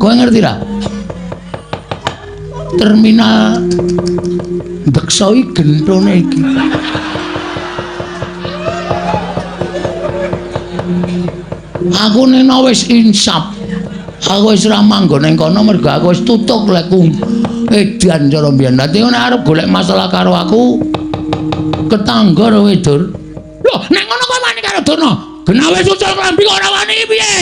Kowe ngerti ra? Terminal Beksa iki gentone iki. Aku nena wis insap. Aku wis ora manggon ning kono mergo aku wis tutuk lekku edan cara mbiyen. Dadi nek arep golek masalah karo aku ketangga ro wedur. Loh, nek ngono kok wani karo Dono? Genawe susul klambi kok ora wani piye?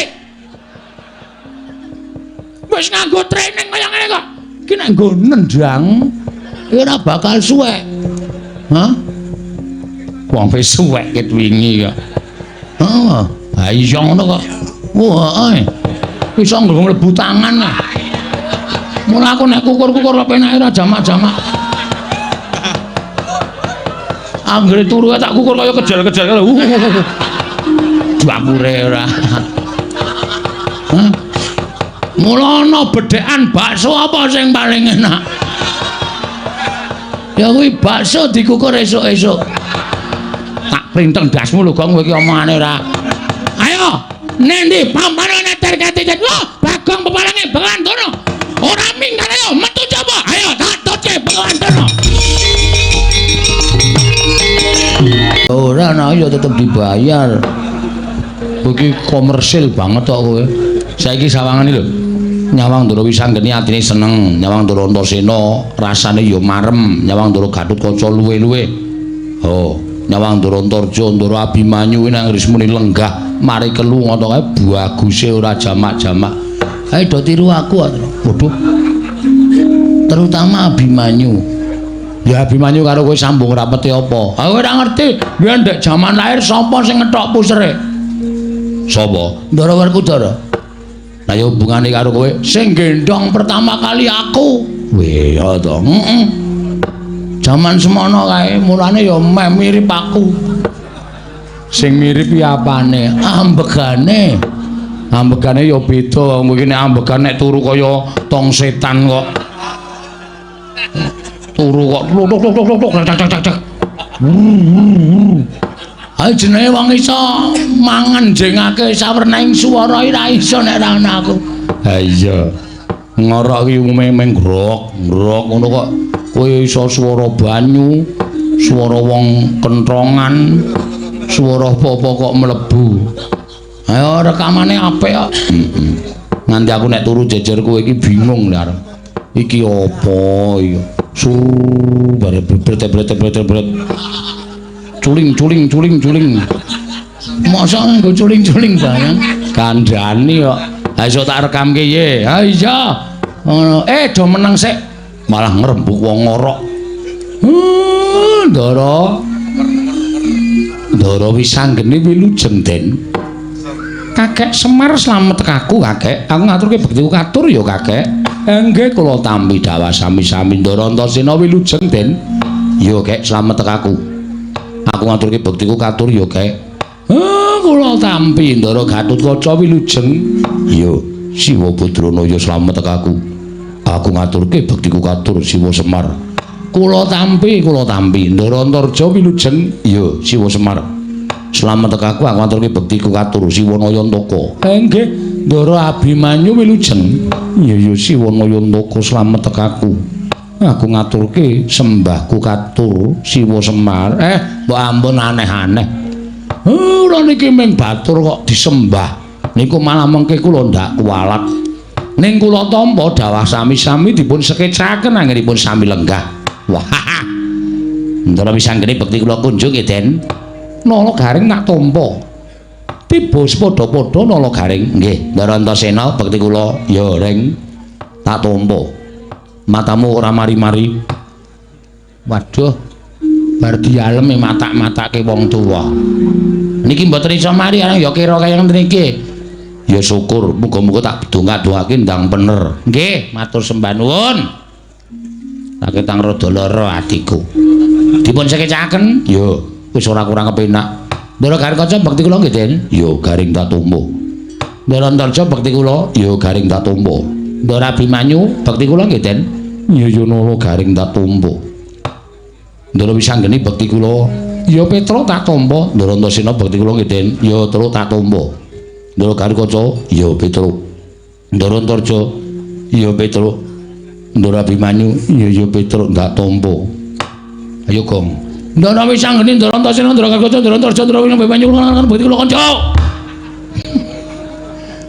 Wis nganggo training kaya ngene kok. Iki nek nggo nendang iki ora bakal suwek. Hah? Wong wis suwek ket wingi kok. Oh, ha iya ngono kok. Wah, iso nggo mlebu tangan lah. Mula aku nek kukur-kukur penake ra jamak-jamak. Anggere turu tak kukur kaya kejel-kejel. Dapure ora. Hah? Mula ana bedhekan bakso apa sing paling enak? Ya kuwi bakso dikukur esuk-esuk. Tak printeng dasmu lho, Gong, kowe iki omongane ora. Ayo, nendi pampane neter kate. Lho, Bagong pepalange Bengawan Dono. Ora minggat ayo metu coba. Ayo tak toce Bengawan Dono. Ora ana ya tetep dibayar. Iki komersil banget kok kowe. Saiki sawangane lho. Nyawang Ndara Wisanggeni atine seneng, Nyawang Ndara Antasena rasane ya marem, Nyawang Ndara Gatotkaca luwe-luwe. Oh, Nyawang Ndara Antarja, Ndara Abimanyu nang Rismuni lenggah, mari kelu ngono kae baguse ora jamak-jamak. Ae do tiru aku, waduh. Terutama Abimanyu. Ya Abimanyu karo kowe sambung rapete apa? Aku ora ngerti, biyen ndek jaman lahir sapa sing ngethok pusere? Sapa? Ndara Werkudara. Lah ya hubungane karo kowe sing gendong pertama kali aku. Weh ya to. Jaman semono kae mulane ya meh mirip aku. Sing mirip ya apane? Ambegane. Ambegane ya beda. Mungkin nek ambegan nek turu kaya tong setan kok. Turu kok tok. Ayo jenenge wong iso mangan jengake sawernaing swara ora iso nek ora ana aku. Ha iya. Ngorok iki umume meng grok ngono kok. Kowe iso swara banyu, swara wong kentrongan, swara apa-apa kok mlebu. Ayo rekamane apik kok. Nganti aku nek turu jejer kowe iki bingung lho. Iki apa iki? Bare bret. Culing. Masa nggo culing barang kandhani kok. Ha iso tak rekamke ye. Ha iya. Ngono. Do meneng sik. Malah ngrembug wong ngorok. Ndara Wisanggeni wilujeng Den. Kakek Semar slamet aku, Kakek. Aku ngaturke bektiku katur ya, Kakek. Nggih kula tampi dawa sami-sami Ndara Antasena wilujeng Den. Ya, Kek, slamet aku. Aku ngaturke bektiku katur ya, Kek. Kula tampi Ndara Gatotkaca wilujeng. Ya, Siwa Pudrana ya slamet aku. Aku ngaturke bektiku katur Siwa Semar. Kula tampi Ndara Antarja wilujeng. Ya, Siwa Semar. Slamet aku ngaturke bektiku katur Siwa Nayantaka. Nggih, Ndara Abimanyu wilujeng. Ya, Siwa Nayantaka slamet aku. Aku ngaturke sembahku katur Siwa Semar. Mbok ampun aneh-aneh. Ora niki mung batur kok disembah. Niku malah mengke kula ndak kuwalat. Ning kula tampa dawah sami-sami dipun sekecaken anggenipun sami lenggah. Wah. Ndara Wisanggeni bekti kula kunjung nggih, Den. Nala garing tak tampa. Tiba padha-padha nala garing. Nggih, Ndara Antasena bekti kula ya ring tak tampa. Matamu ora mari-mari. Waduh, bar dialeme matak-matake wong tuwa. Niki mboten iso mari areng ya kira kaya ngene iki. Ya syukur, muga-muga tak donga-dongake ndang bener. Nggih, matur sembah nuwun. Tak ketang rada lara atiku. Dipun sekecaken? Ya, wis ora kurang kepenak. Ndara Gatotkaca bekti kula nggih, Den. Ya garing tak tampa. Ndara Antarja bekti kula, ya garing tak tampa. Ndara Abimanyu bekti kula nggih, Den. Ya nala garing tak tampa. Ndara Wisanggeni bekti kula, ya Petra tak tampa. Ndara Antasena bekti kula nggih, Den. Ya Tru tak tampa. Ndara Gatotkaca, ya Petra. Ndara Antarja, Iya Petruk. Ndara Abimanyu. Iya Petruk ndak tampa. Ayo Gong. Ndara wis anggene Ndara Antasena Ndara Kagoca Ndara Antarja Ndara Winang Abimanyu lan bukti kula kanca.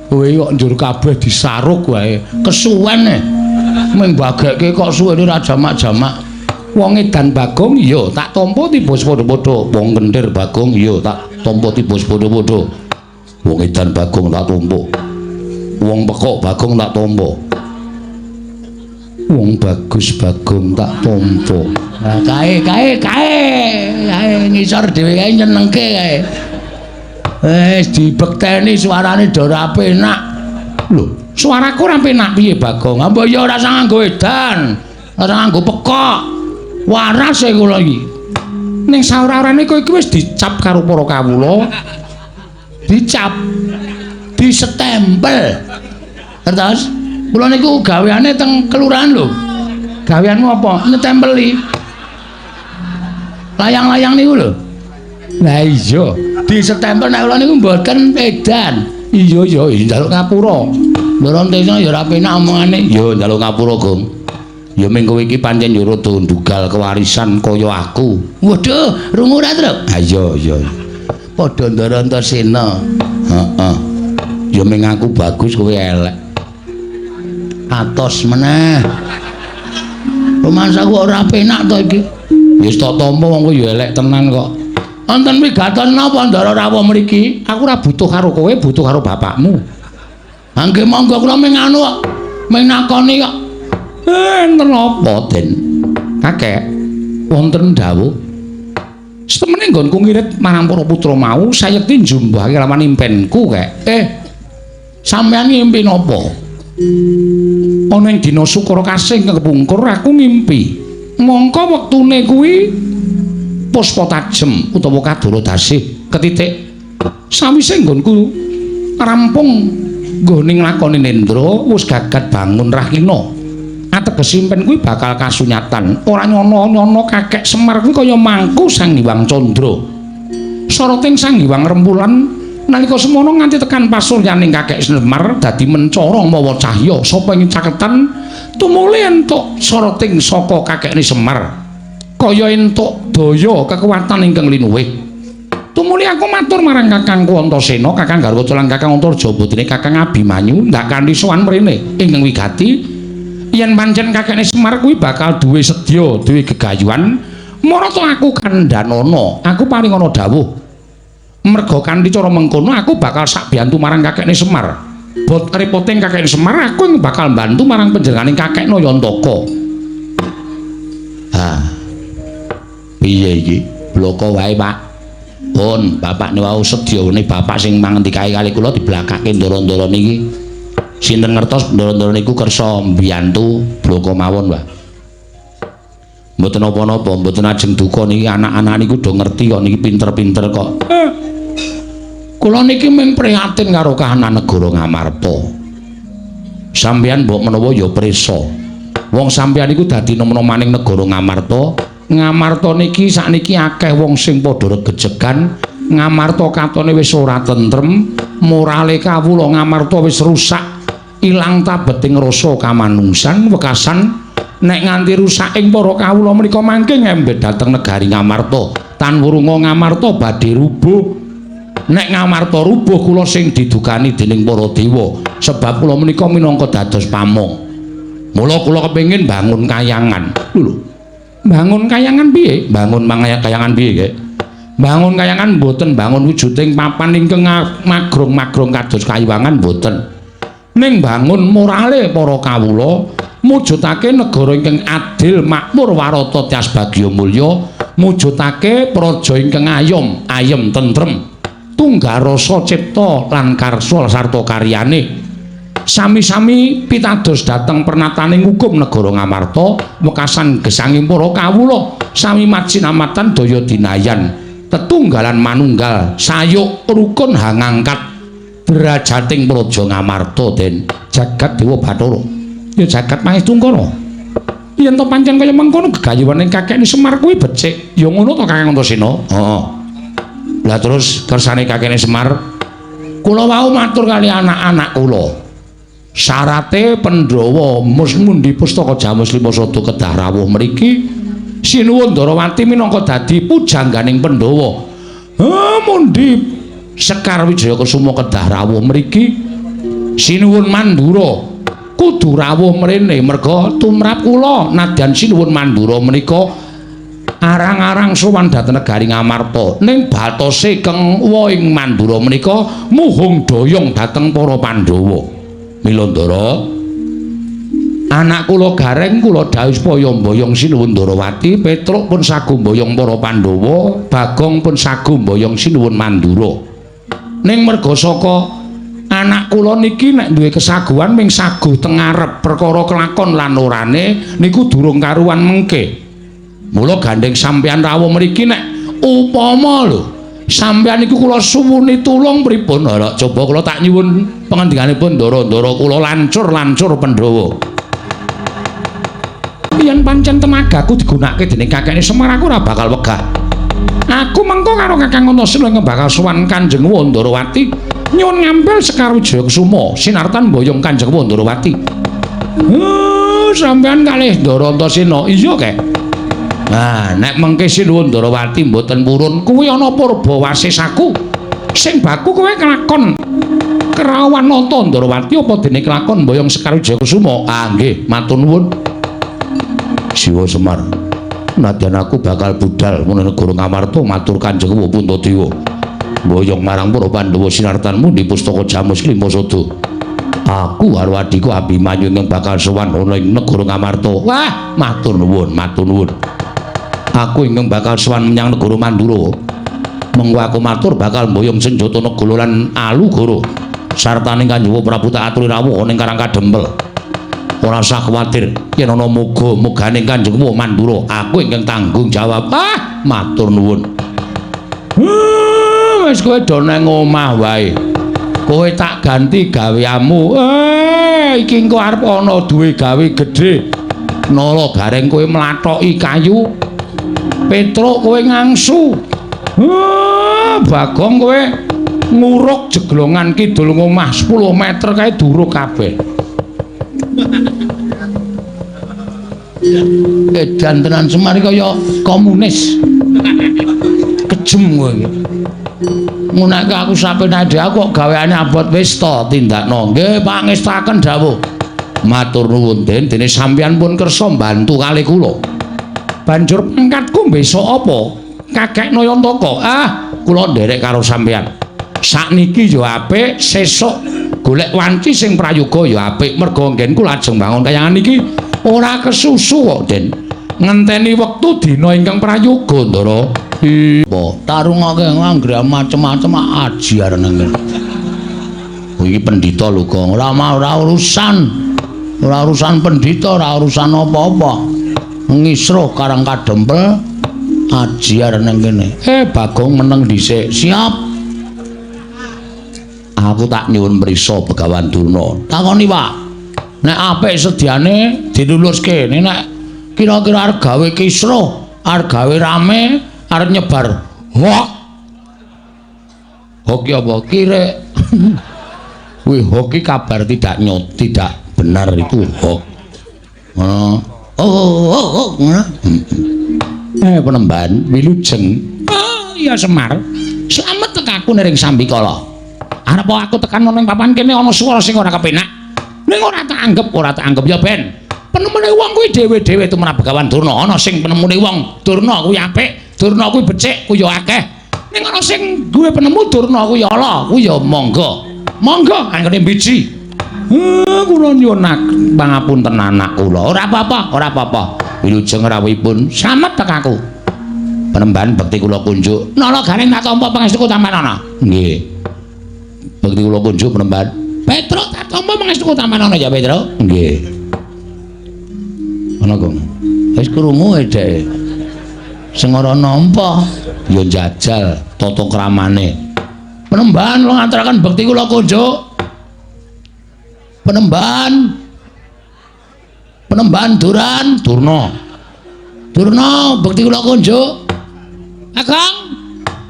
Kowe kok njur kabeh disaruk wae. Kesuwen e. Ming bagekke kok suwene ra jamak-jamak. Wong edan Bagong iya tak tampa tiba padha-padha. Wong kentir Bagong iya tak tampa tiba padha-padha. Wong edan Bagong tak tampa. Wong pekok Bagong tak tampa. Wong bagus Bagong tak tampa. Nah, kae ngisor dhewe kae nyenengke kae. Wis dibekteni suarane do ora penak. Lho, suaraku ora penak piye Bagong? Apa ya ora sang nganggo edan, ora nganggo pekok. Waras e kula iki. Ning saora-orane kowe iki wis dicap karo para kawula. Dicap, disestempel. Terus kula niku gaweane teng kelurahan lho. Gaweanmu apa? Nyetempeli. Layang-layang niku lho. Lah iya, disestempel nek kula niku mboten edan. Iya njaluk ngapura. Ndara Antasena ya ora penak omongane. Ya njaluk ngapura, Gong. Ya ming kowe iki pancen yo rada ndugal kewarisan kaya aku. Waduh, rungu ra, Truk? Ha iya. Padha Ndara Antasena. Heeh. Ya ming aku bagus kowe elek. Atos meneh. Romansaku ora penak to iki. Wis tak tampa wong kowe ya elek tenan kok. Wonten wigaton napa Ndara rawuh mriki? Aku ora butuh karo kowe, butuh karo bapakmu. Angge monggo kula ming anu kok. Ming nakoni kok. Enten apa, Den? Kakek, wonten dawuh. Setemene nggonku ngirit marang para putra mau, sayekti njumbuhake lawan impenku, Kek. Sampeyan ngimpi napa? Ana ing dina Sukara Kasih kepungkur aku ngimpi. Mongko wektune kuwi Puspa Tajem utawa Kadara Dasih ketitik. Sawise nggonku rampung nggone nglakoni nendra wis gagat bangun Rahina. Ateges impen kuwi bakal kasunyatan. Ora nyono-nyono Kakek Semar kuwi kaya mangku Sang Hyang Candra. Soroting Sang Hyang Rembulan nalika semono nganti tekan pasuryaning Kakek Semar dadi mencara mawa cahya sapa ing caketan tumuli entuk soroting saka Kakekne Semar kaya entuk daya kekuatan ingkang linuwih. Tumuli aku matur marang Kakangku Antasena, Kakang Garwaca lan Kakang Antarja budine Kakang Abimanyu ndak kanthi sowan mrene ingkang wigati yen pancen Kakekne Semar kuwi bakal duwe sedya, duwe gegayuhan, marata aku kandhanana, aku paring ana dawuh. Merga kanthi cara mengkono aku bakal sak biyantu marang Kakekne Semar. Bot repoting Kakekne Semar aku yang bakal bantu marang panjenenganing Kakek Nayantaka. Ha. Piye iki? Bloko wae, Pak. Pun, bapak niku sedyane bapak sing mangandikae kali kula diblakake ndara-ndara niki. Sinten ngertos ndara-ndara niku kersa mbiyantu bloko mawon, Pak. Mboten napa-napa, mboten ajeng duka niki anak-anak niku do ngerti kok niki pinter-pinter kok. Kula niki mung prihatin karo kahanan negara Ngamarta. Sampeyan mbok menawa ya prisa. Wong sampeyan niku dadi nom-nomaning negara Ngamarta. Ngamarta niki sakniki akeh wong sing padha regejegan. Ngamarta katone wis ora tentrem, morale kawula Ngamarta wis rusak. Ilang tabeting rasa kamanungsan wekasan nek nganti rusaking para kawula menika mangke ngembet dhateng negari Ngamarta tan wurunga Ngamarta badhe rubuh. Nek Ngamarta rubuh kula sing didukani dening para dewa sebab kula menika minangka dados pamong. Mula kula kepengin bangun kayangan. Lho, bangun kayangan piye? Bangun kayangan piye, Kek? Bangun kayangan mboten bangun wujuding papan ingkang magrong-magrong kados kayiwangan mboten. Ning bangun morale para kawula mujudake negara ingkang adil makmur warata tias bagya mulya mujudake praja ingkang ayem tentrem tunggal rasa cipta lan karsa sarta karyane sami-sami pitados dhateng pernataning hukum negara Ngamarta wekasan gesanging para kawula sami majinamatan daya dinayan tetunggalan manunggal sayuk rukun hangangkat derajating praja Ngamarta Den jagat Dewa Bathara ya jagat Mahestungkara yen to pancen kaya mengkono gegayuhaning Kakekne Semar kuwi becik ya ngono to Kakang Antasena. Heeh. Lah terus kersane Kakekne Semar kula wau matur kali anak-anak kula Syarate Pandhawa mundi pustaka Jamus Lima Sada kedah rawuh mriki sinuwun Ndarawati minangka dadi pujangganing Pandhawa. Mundi Sekar Wijaya Kusuma kedah rawuh mriki sinuwun Mandura kudu rawuh mrene merga tumrap kula nadyan sinuwun Mandura menika arang-arang sowan dhateng negari Ngamarta ning batose keng woing Mandura menika muhung doyong dhateng para Pandhawa. Mila Ndara anak kula gareng kula dawuh supaya mboyong sinuwun Ndarawati, Petruk pun sagu mboyong para Pandhawa, Bagong pun sagu mboyong sinuwun Mandura. Ning merga saka anak kula niki nek duwe kesaguhan ming sagu teng ngarep perkara kelakon lan orane niku durung karuan mengke. Mula gandeng sampeyan rawuh mriki nek upama lho sampeyan niku kula suwuni tulung pripun? Ora coba kula tak nyuwun pangandikanipun Ndara-ndara kula lancur-lancur Pandhawa. Yen pancen tenagaku digunakake dening kakekne Semar aku ora bakal wegah. Aku mengko karo Kakang Antasena bakal sowan Kanjeng Ndarawati nyuwun ngambil Sekar Wijaya Kusuma sinartan mboyong Kanjeng Ndarawati. Sampeyan kalih Ndara Antasena iya kek. Nah, nek mengke sinuwun Ndarawati mboten purun kuwi ana purba wasisaku sing baku kowe kelakon kerawan nata Ndarawati apa dene kelakon mboyong Sekar Wijaya Kusuma. Nggih, matur nuwun. Siwa Semar, nadyan aku bakal budal menawa negara Ngamarta matur Kanjeng Puntadewa mboyong marang para Pandhawa sinartanmu di pustaka Jamus Lima Sada. Aku karo adhiku Abimanyu ing bakal sowan ana ing negara Ngamarta. Wah, matur nuwun, matur nuwun. Aku ingkang bakal sowan menyang negara Mandura. Mengko aku matur bakal mboyong senjata negara lan alugara. Sartaning Kanjeng Prabu tak aturi rawuh ning Karang Kadempel. Ora usah kuwatir yen ana muga-muganing Kanjeng Mandura, aku ingkang tanggung jawab. Matur nuwun. Wis kowe do nang omah wae. Kowe tak ganti gaweanmu. Iki engko arep ana duwe gawe gedhe. Nala gareng kowe mlathoki kayu. Petruk kowe ngangsu. Bagong kowe nguruk jeglongan kidul ngomah 10 meter kae duruk kabeh. Edan tenan Semar kaya komunis. Kejem kowe iki. Ngunek aku sampe nade aku kok gaweane abot wis to tindakno. Nggih, pangestaken dawuh. Matur nuwun Den, dene sampeyan pun kersa mbantu kalih kula. Banjur pangkatku besok apa? Kakek Nayantaka. Kula nderek karo sampeyan. Sakniki ya apik, sesuk golek wanci sing prayoga ya apik. Merga nggenku lajeng bangun kayangan iki ora kesusu kok, Den. Ngenteni wektu dina ingkang prayoga, Ndara. Tarungake nganggre macem-macem ajar nang kene. Iki pendhita lho, Gong. Ora urusan. Ora urusan pendhita, ora urusan apa-apa. Ngisruh Karang Kadempel ajar nang kene. Bagong meneng dhisik. Siap. Aku tak nyuwun mrisa Begawan Durna. Takoni, Pak. Nek apik sediane diluluske, nek kira-kira arep gawe kisruh, arep gawe rame, arep nyebar hok. Hoki apa? Kire. Wih, hoki kabar tidak benar itu hok. Penemban wilujeng. Iya Semar. Slamet tekaku nering Sambikala. Arep aku tekan ning papan kene ana swara sing ora kepenak. Ning ora tak anggap ya Ben. Penemune wong kuwi dhewe-dhewe tumrap Begawan Durna. Ana sing penemune wong Durna kuwi apik, Durna kuwi becik, kuwi ya akeh. Ning ana sing duwe penemu Durna kuwi ala, kuwi ya monggo. Monggo anggone biji. Kula nyuwun pangapunten anak kula. Ora apa-apa. Wilujeng rawuhipun slamet tekaku. Penemban bekti kula kunjuk. Nala gareng tak tampa pangestuku tampanana. Nggih. Bekti kula kunjuk penemban. Petruk tak tampa pangestuku tampanana ya Petruk. Nggih. Ana Gong. Wis krungu dhek. Sing ora nampa ya njajal tata kramane. Penemban kula ngaturaken bekti kula kunjuk. Penemban Durna bekti kula kunjuk. Kakang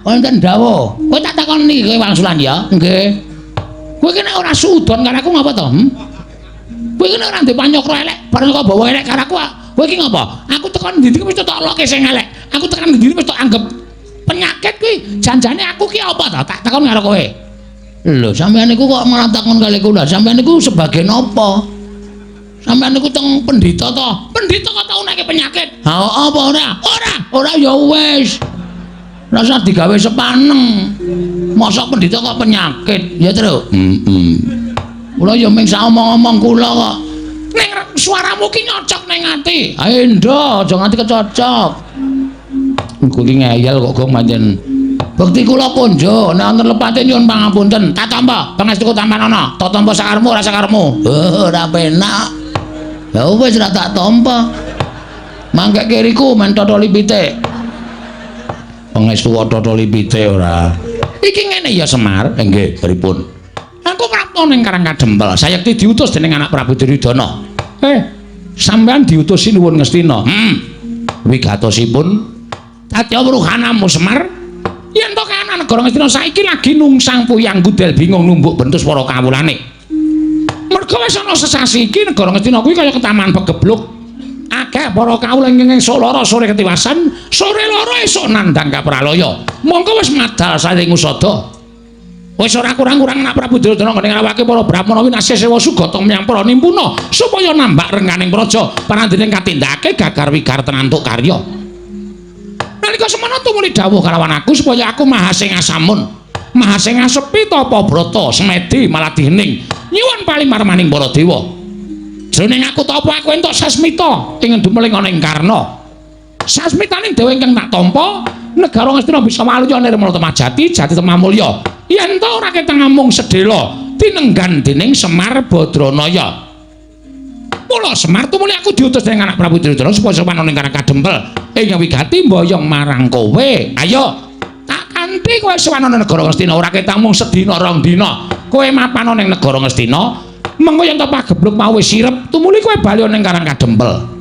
wonten dawuh. Kowe tak takoni kowe wangsulan ya? Nggih. Kowe ki nek ora sudon karo aku ngapa to? Kowe iki ora ndek panyokro elek, bareng kok bawa elek karo aku. Kowe iki ngopo? Aku tekan ndi wis tok loke sing elek. Aku tekan ndi wis tok anggap penyakit kuwi. Janjane aku ki apa to? Tak takon karo kowe. Lho, sampean niku kok malah takon kali kula. Sampean niku sebagai napa? Sampean niku teng pendhita to? Pendhita kok tau nek penyakit? Ha apa ora? Ora ya wis. Rasa digawe sepaneng. Mosok pendhita kok penyakit? Ya, Tru. Kula ya mung sak omong-omong kula kok. Ning suaramu ki nyocok ning ati. Ae ndo, aja nganti kecocok. Engko ki ngeyel kok gong pancen. Bekti kula konjo, nek wonten lepate nyuwun pangapunten. Tak tampa, pangestuku tampan ana. Tak tampa sakarmu ora sakarmu. Ora penak. Ya wis ora tak tampa. Mangke kiriku men totoli pitik. Pangestu totoli pitik ora. Iki ngene ya Semar, nggih, pripun? Aku prapta ning Karang Kadempel, sayekti diutus dening anak Prabu Duryudana. Sampean diutusi nuwun Ngastina. Wigatosipun Tatya Wruhanamu Semar. Yen to kahanan negara Ngastina saiki lagi nungsang puyang gudel bingung numbuk bentus para kawulane. Mergo wis ana sesasi iki negara Ngastina kuwi kaya ketaman pegebluk. Akeh para kawula ingkang lara sore ketiwasan, sore lara esuk nandhang kapralaya. Mongko wis madal saling usada. Wis ora kurang-kurang anak Prabu Duryudana ngene ngrawake para Brahmana winasih sewa sugata menyang para nimpuna supaya nambak rengganing praja panandhening katindakake gagar wigar tenantuk karya. Nalika semana tumuli dawuh kalawan aku supaya aku Mahasing Asamun, Mahasing Asepi Tapa Brata Semedi Maladihening nyuwun palimarmaning para dewa. Jroning aku tapa aku entuk sasmita ing dumeling ana ing Karna. Sasmitaning dewa ingkang tak tampa negara Ngastina bisa waluya nirmala temajati jati temamulya. Yen ta ora ketang amung sedhela tinenggan dening Semar Badranaya. Mula Semar tumuli aku diutus dening anak Prabu Duryudana supaya sowan ning Karang Kadempel ing wigati mboyong marang kowe. Ayo tak kanthi kowe sowan ning negara Ngastina ora ketang mung sedina rong dina. Kowe mapan ning negara Ngastina, mengko yen ta pagebluk mau wis sirep, tumuli kowe bali ning Karang Kadempel.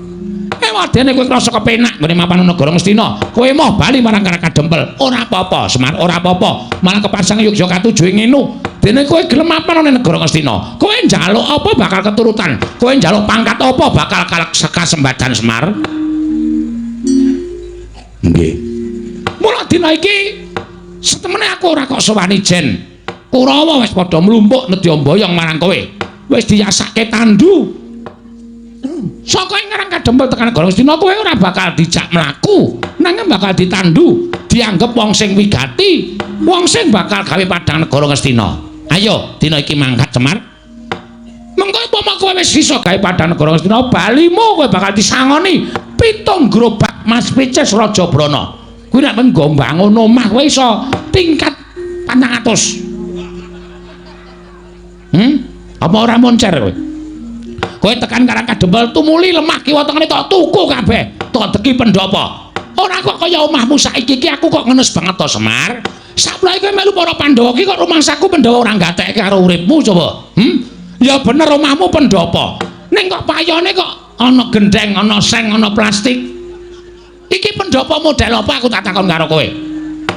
Wadene kowe krasa kepenak ngene mapan ning negara Ngastina, kowe moh bali marang Karang Kadempel. Ora apa-apa, Semar, ora apa-apa. Malah kepasang Yogyakarta ngenu. Dene kowe gelem mapan ning negara Ngastina. Kowe njaluk apa bakal keturutan. Kowe njaluk pangkat apa bakal kasembadan Semar. Nggih. Mula dina iki setemene aku ora kok sowan ijen. Kurawa wis padha mlumpuk nedya mboyong marang kowe. Wis diyasake tandu. Saka ing Karang Kadempel tekan negara Ngastina kowe ora bakal dijak mlaku, nanging bakal ditandu, dianggep wong sing wigati, wong sing bakal gawe padang negara Ngastina. Ayo dina iki mangkat Semar. Mengko upama kowe wis bisa gawe padang negara Ngastina, balimu kowe bakal disangoni 7 gerobak Mas Pices Raja Brana. Kuwi nek nggo mbangun omah kowe iso tingkat 400. Apa ora moncer kowe? Kowe tekan Karang Kadempel tumuli lemah kiwa tengene tok tuku kabeh, tok deki pendopo. Ora kok kaya omahmu saiki iki aku kok ngenes banget to Semar. Saplae kowe melu para Pandhawa iki kok rumangsaku Pandhawa ora gatekke karo uripmu coba. Ya bener omahmu pendopo. Ning kok payone kok ana gendeng, ana seng, ana plastik. Iki pendopo model apa aku tak takon karo kowe.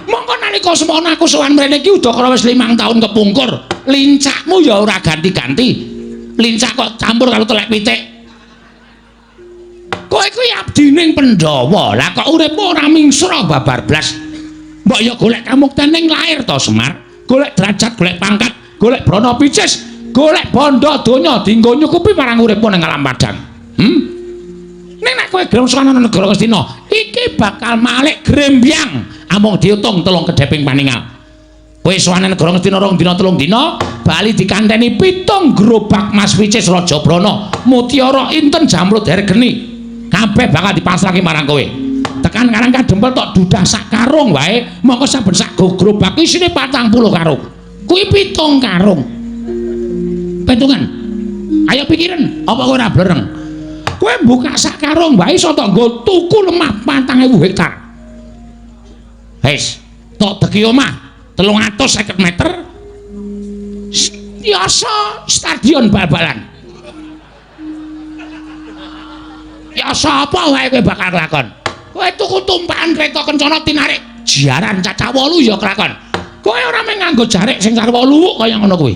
Mongko nalika semono aku sowan mrene iki udakara wis 5 taun kepungkur. Lincakmu ya ora ganti-ganti. Lincak kok campur karo telek pitik. Kowe kuwi abdining Pandhawa. Lah kok uripmu ora mingsra babar blas. Mbok ya golek kamukten ning lair to Semar. Golek derajat, golek pangkat, golek brana picis, golek bondo donya dienggo nyukupi marang uripmu ning alam padang. Ning nek kowe gelem sowan nang negara Ngastina, iki bakal malik grembyang amung diutung 3 kedheping paningal. Kowe sowan nang negara Ngastina 2 dina 3 dina, bali dikanteni 7 gerobak Mas Picis Raja Brana, mutiara inten jamrut hergeni. Kabeh bakal dipasrahke marang kowe. Tekan Karang Kadempel tok dudah sak karung wae, mongko saben sak gerobak isine 40 karung. Kuwi 7 karung. Petungan. Ayo pikirin, apa kowe ora blereng? Kowe buka sak karung wae iso tok nggo tuku lemah 4.000 hektar. Wis, tok deki omah 350 meter. Biasa stadion bal-balan. Biasa apa wae kowe bakal lakon. Kowe tuku tumpakan kereta kencana tinarik jiaran cacah 8 ya kelakon. Kowe ora mung nganggo jarik sing karo 8 kaya ngono kuwi.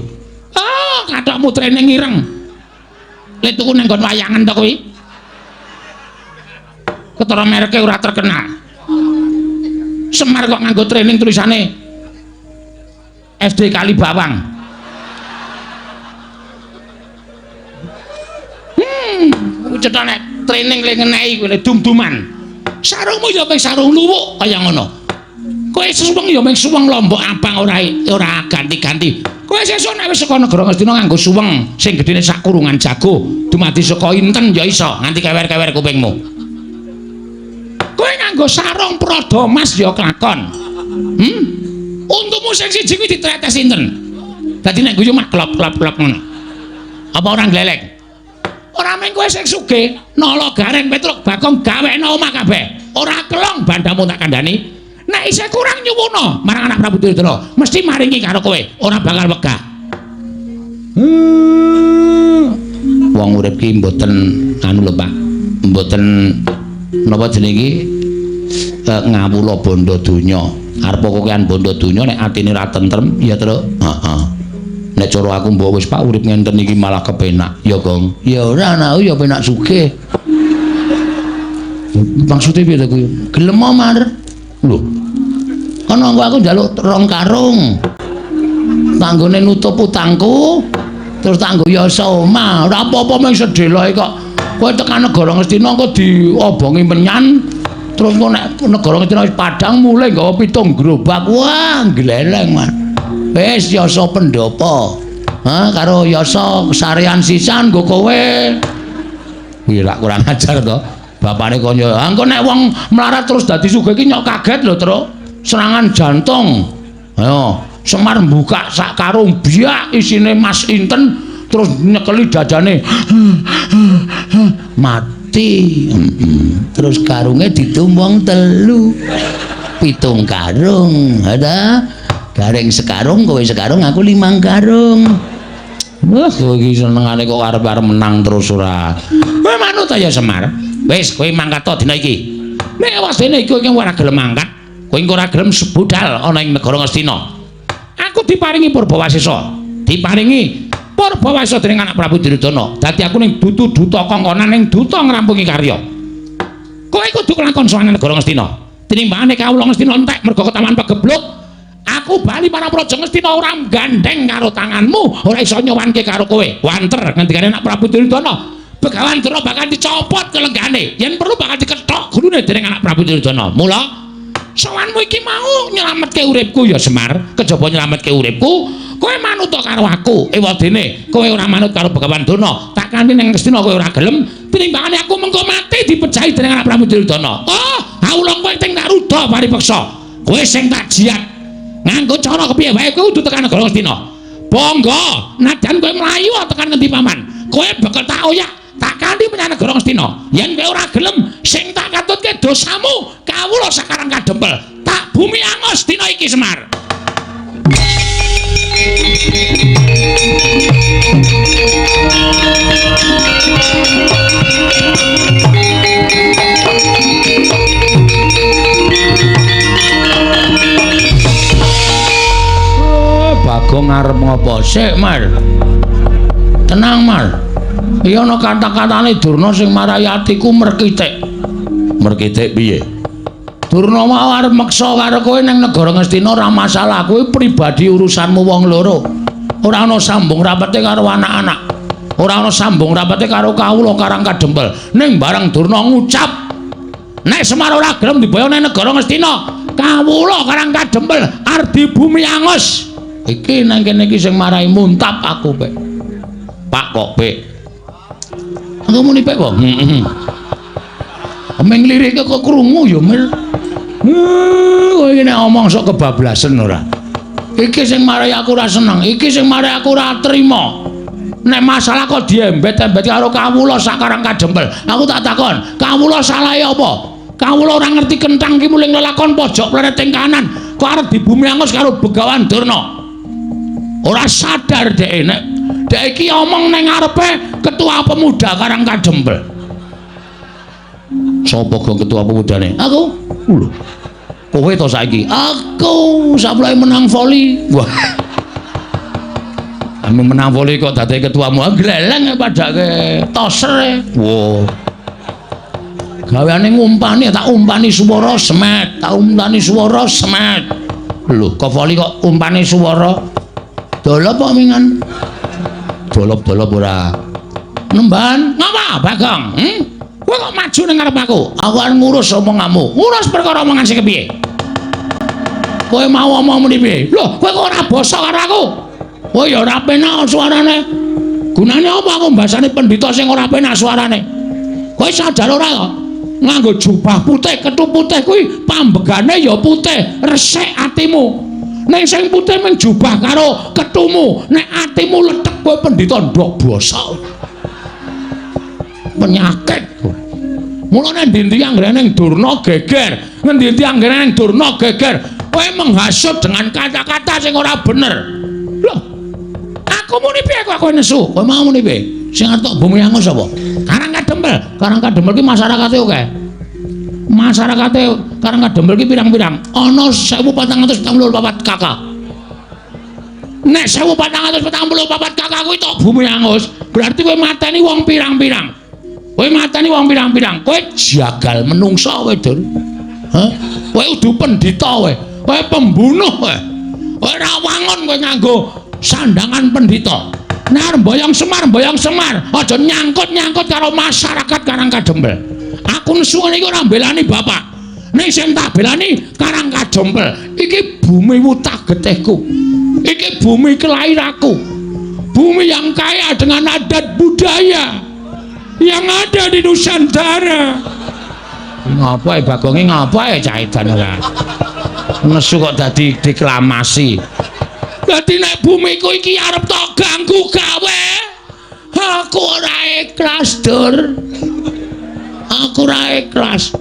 Oh, kathokmu training ireng. Lek tuku nang nggon wayangan to kuwi. Ketara mereke ora terkenal. Semar kok nganggo training tulisane SD Kali Bawang. Cetane training le ngeneki kuwi dum-duman. Sarungmu ya mung sarung luwuk kaya ngono. Kowe suweng ya mung suweng lombok abang ora ganti-ganti. Kowe sesuk nek wis saka negara Ngastina nganggo suweng sing gedene sak kurungan jago, dumadi saka inten ya iso nganti kewer-kewer kupingmu. Kowe nganggo sarung prada emas ya kelakon. Untumu sing siji kuwi ditretes inten. Dadi nek guyu mah klop-klop ngono. Apa ora glelek? Ora mung kowe sing sugih, nala gareng Petruk Bakong gawekno omah kabeh. Ora kelong bandamu tak kandhani. Nek isih kurang nyuwuna marang anak Prabu Duryudana, mesti maringi karo kowe, ora bakal wegah. Wong urip ki mboten anu lho, Pak. Mboten napa jenenge iki ngawula bondo donya. Arep kokean bondo donya nek atine ra tentrem ya terus heeh. Nek cara aku mbok wis Pak urip ngenten iki malah kepenak. Ya, Gong. Ya ora ana ya penak sugih. Maksudnya piye to kuwi? Gelem mar. Lho. Ana aku njaluk rong karung. Tanggone nutup utangku. Terus tanggo yasa omah. Ora apa-apa mung sedeloe kok. Kowe tekan negara Ngastina kok diobongi menyan. Terus kok nek negara Ngastina wis padhang mulai nggawa 7 gerobak. Wah, gleleng, Man. Wis yasa pendopo. Karo yasa sarean sisan nggo kowe. Kuwi lak kurang ajar to. Bapane kok yo, engko nek wong melarat terus dadi sugih ki nyok kaget lho, Truk. Serangan jantung. Ayo, Semar buka sak karung biak isine Mas Inten terus nyekeli dadane. Mati. Terus karunge ditumbang 3. 7 karung. Ada gareng sekarung, kowe sekarung, aku 5 karung. Wah, kowe iki senengane kok arep-arep menang terus ora. Kowe manut ta ya Semar? Wis kowe mangkat to dina iki. Nek wasene iki kowe ora gelem mangkat, kowe ora gelem sebudal ana ing negara Ngastina. Aku diparingi Purbawasesa. Diparingi Purbawasesa dening anak Prabu Duryudana. Dadi aku ning duta kongkonan ning duta ngrampungi karya. Kowe kudu kelakon sowan negara Ngastina. Tinimbangane kawula Ngastina entek mergo ketaman pegebluk. Aku bali marang Praja Ngastina ora gandeng karo tanganmu, ora iso nyowanke karo kowe. Wanter ngendikane anak Prabu Duryudana. Begawan Dura bakal dicopot kelenggane. Yen perlu bakal dikethok gulune dening anak Prabu Duryudana. Mula sowanmu iki mau nyelametke uripku ya Semar. Kejaba nyelametke uripku, kowe manut karo aku. Ewadene kowe ora manut karo Begawan Duna. Tak kanthi ning Ngastina kowe ora gelem, tinimbangane aku mengko mati dipejahi dening anak Prabu Duryudana. Oh, kawula kowe ting tak ruda paripeksa. Kowe sing tak jiat. Nganggo cara kepiye wae kowe kudu tekan negara Ngastina. Bangga, najan kowe mlayu tekan ngendi paman. Kowe bakal tak oyak. Tak kanthi menyang negara Ngastina. Yen kowe ora gelem, sing tak katutke dosamu, kawula sekarang kadempel. Tak bumi angus dina iki Semar. Bagong arep ngopo sik, Mar? Tenang, Mar. Iya ana kata-katane Durna sing marai atiku merkitik. Merkitik piye? Durna mau arep meksa karo kowe ning negara Ngastina ora masalah, kowe pribadi urusanmu wong loro. Ora ana sambung rapete karo anak-anak. Ora ana sambung rapete karo kawula Karang Kadempel. Ning bareng Durna ngucap, nek Semar ora gelem diboyo ning negara Ngastina, kawula Karang Kadempel arep di bumi angus. Iki nang kene iki sing marai muntap aku, Pek. Pak kok, Pek. Aku muni Pek kok. Meng lirike kok krungu ya, Mir. Kowe iki nek omong sok kebablasen ora. Iki sing marai aku ora seneng, iki sing marai aku ora trima. Nek masalah kok diembet-embet karo kawula Sakarang Kadempel. Aku tak takon, kawula salahe apa? Kawula ora ngerti kenthang ki muling lelakon pojok plereting kanan. Kok arep di bumi angus karo Begawan Durna. Ora sadar dhek nek dhek iki omong ning ngarepe ketua pemuda Karang Kadempel. Sapa kok ketua pemudane? Aku. Lho. Kowe to saiki? Aku saplai menang voli. Wah. menawoli kok dadi ketuamu gleleng padake toser. Wo. Gaweane ngumpani tak umpani swara semet, tak umpani swara semet. Lho, kok voli kok umpani swara? Dolop kok mingan. Dolop-dolop ora. Nemban, ngapa Bagong? Kowe kok maju ning ngarep aku? Aku arep ngurus omonganmu. Ngurus perkara omongan sing kepiye? Kowe mau omong muni piye? Lho, kowe kok ora basa karo aku? Oh ya ora penak suarane. Gunane apa aku mbasani pendhita sing ora penak suarane? Kowe sadar ora kok? Nganggo jubah putih, kethu putih kuwi pambegane ya putih, resik atimu. Ning sing putih mung jubah karo kethumu, nek atimu letek kowe pendhita ndok basa. Penyakit. Mulane ndi-ndi anggere ning durna geger, ngendi-endi anggere ning durna geger. Kowe menghasut dengan kata-kata sing ora bener. Loh. Aku muni piye kok kowe nesu? Kowe mau muni piye? Sing arep bumi angus sapa? Karangkadempel. Karangkadempel ki masyarakate akeh. Masyarakate Karangkadempel ki pirang-pirang? Ana 1444 kakak. Nek 1444 kakak kuwi tok bumi angus, berarti kowe mateni wong pirang-pirang. Kowe mateni wong pirang-pirang. Kowe jagal menungsa kowe, Dur. Hah? Kowe udu pendhita kowe. Kowe pembunuh kowe. Kowe ora wangun kowe nganggo sandangan pendhita. Nek mboyong Semar, aja nyangkut-nyangkut karo masyarakat Karangkadempel. Aku nesu ngene iki ora mbelani bapak. Ning sing tak belani Karangkadempel. Iki bumi wutah getihku. Iki bumi kelahiranku. Bumi yang kaya dengan adat budaya yang ada di Nusantara. Ngapa ya Bagonge, ngapa ya cah edan ora? Nesu kok dadi deklamasi. Dadi nek bumiku iki arep tok ganggu gawe. Aku ora ikhlas, Dur. Aku ora ikhlas.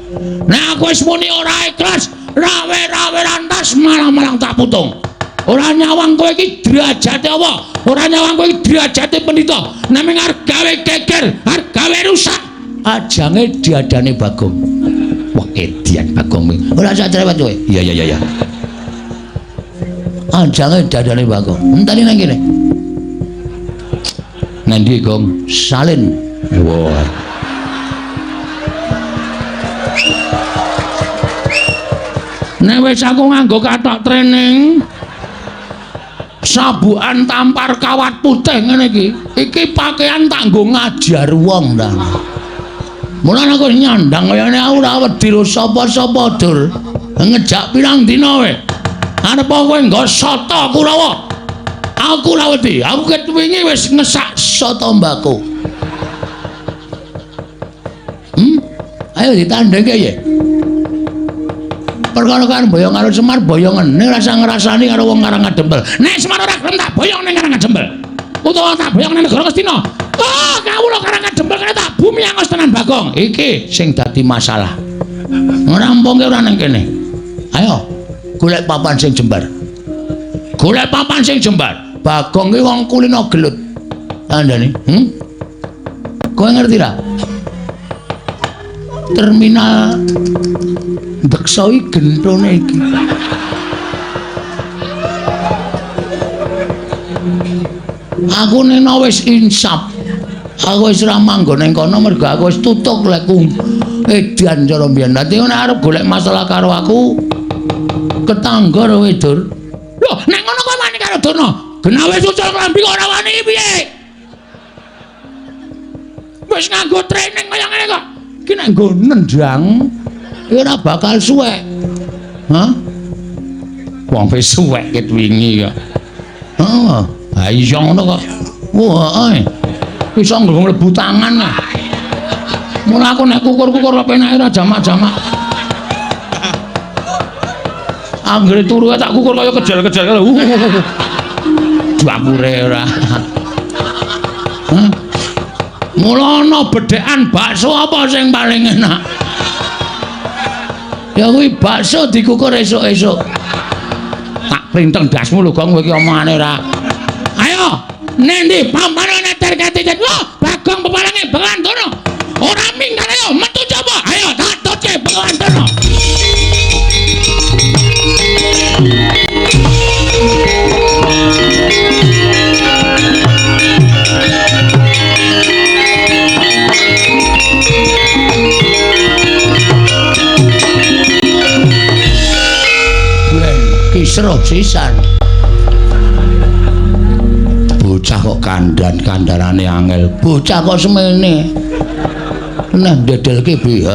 Nek aku wis muni ora ikhlas, rawe-rawe rantas malang-malang tak putung. Ora nyawang kowe iki derajate apa? Ora nyawang kowe iki derajate pendhita. Nek arep gawe geger, arep gawe rusak, ajange diadani Bagong. Wah, edian Bagong. Ora sak cerewet kowe. Iya. Ajange diadani Bagong. Enteni nang kene. Nang ndi, Gong? Salin. Wah. Nek wis aku nganggo kathok training sabukan tampar kawat putih ngene iki pakaian tak nggo ngajar wong ta. Mulane aku nyandang kayane aku ora wedi sapa-sapa, Dur. Ngejak pirang dina wae. Arep kowe nggo soto Kurawa. Aku ora wedi. Aku ket wingi wis ngesak soto mbako. Ayo ditandheke ya. Perkara kan boyong karo Semar boyongan ning rasa ngrasani karo wong Karangkadempel. Nek Semar ora gelem tak boyong ning Karangkadempel. Utawa tak boyong ning negara Ngastina. Oh, kawula Karangkadempel kene tak bumi angus tenan Bagong. Iki sing dadi masalah. Ngrampungke ora ning kene. Ayo, golek papan sing jembar. Golek papan sing jembar. Bagong ki wong kulino gelut. Andane, kowe ngerti ra? Terminal Beksoi gentone iki. Aku nena wis insap. Aku wis ora manggon ning kono mergo aku wis tutuk lekku edan cara mbiyen. Dadi nek arep golek masalah karo aku ketangga ro Dur. Lho, nek ngono kok wani karo Durna? Genawe sucul klambi kok ora wani piye? Wis nganggo training kaya ngene kok. Iki nek nggo nendang ora bakal suwek. Hah? Wong wis suwek ket wingi kok. Oh, ha iya ngono kok. Wah, iso nggo mlebu tangan. Mula aku nek kukur-kukur penake ora jamak-jamak. Anggere turu tak kukur kaya kejel-kejel. Dapure ora. Hah? Mula ana bedhekan bakso apa sing paling enak? Ya kuwi bakso dikukur esuk-esuk. Tak printeng dasmu lho Gong kowe iki omongane ora. Ayo, nendi pampane terkati. Wah, Bagong pepalange Bengawan Durna. Ora minggat ayo metu coba. Ayo tak toce Bengawan Durna. seru sisan. Bocah kok kandarane angel. Bocah kok semene. Nah ndedelke BH.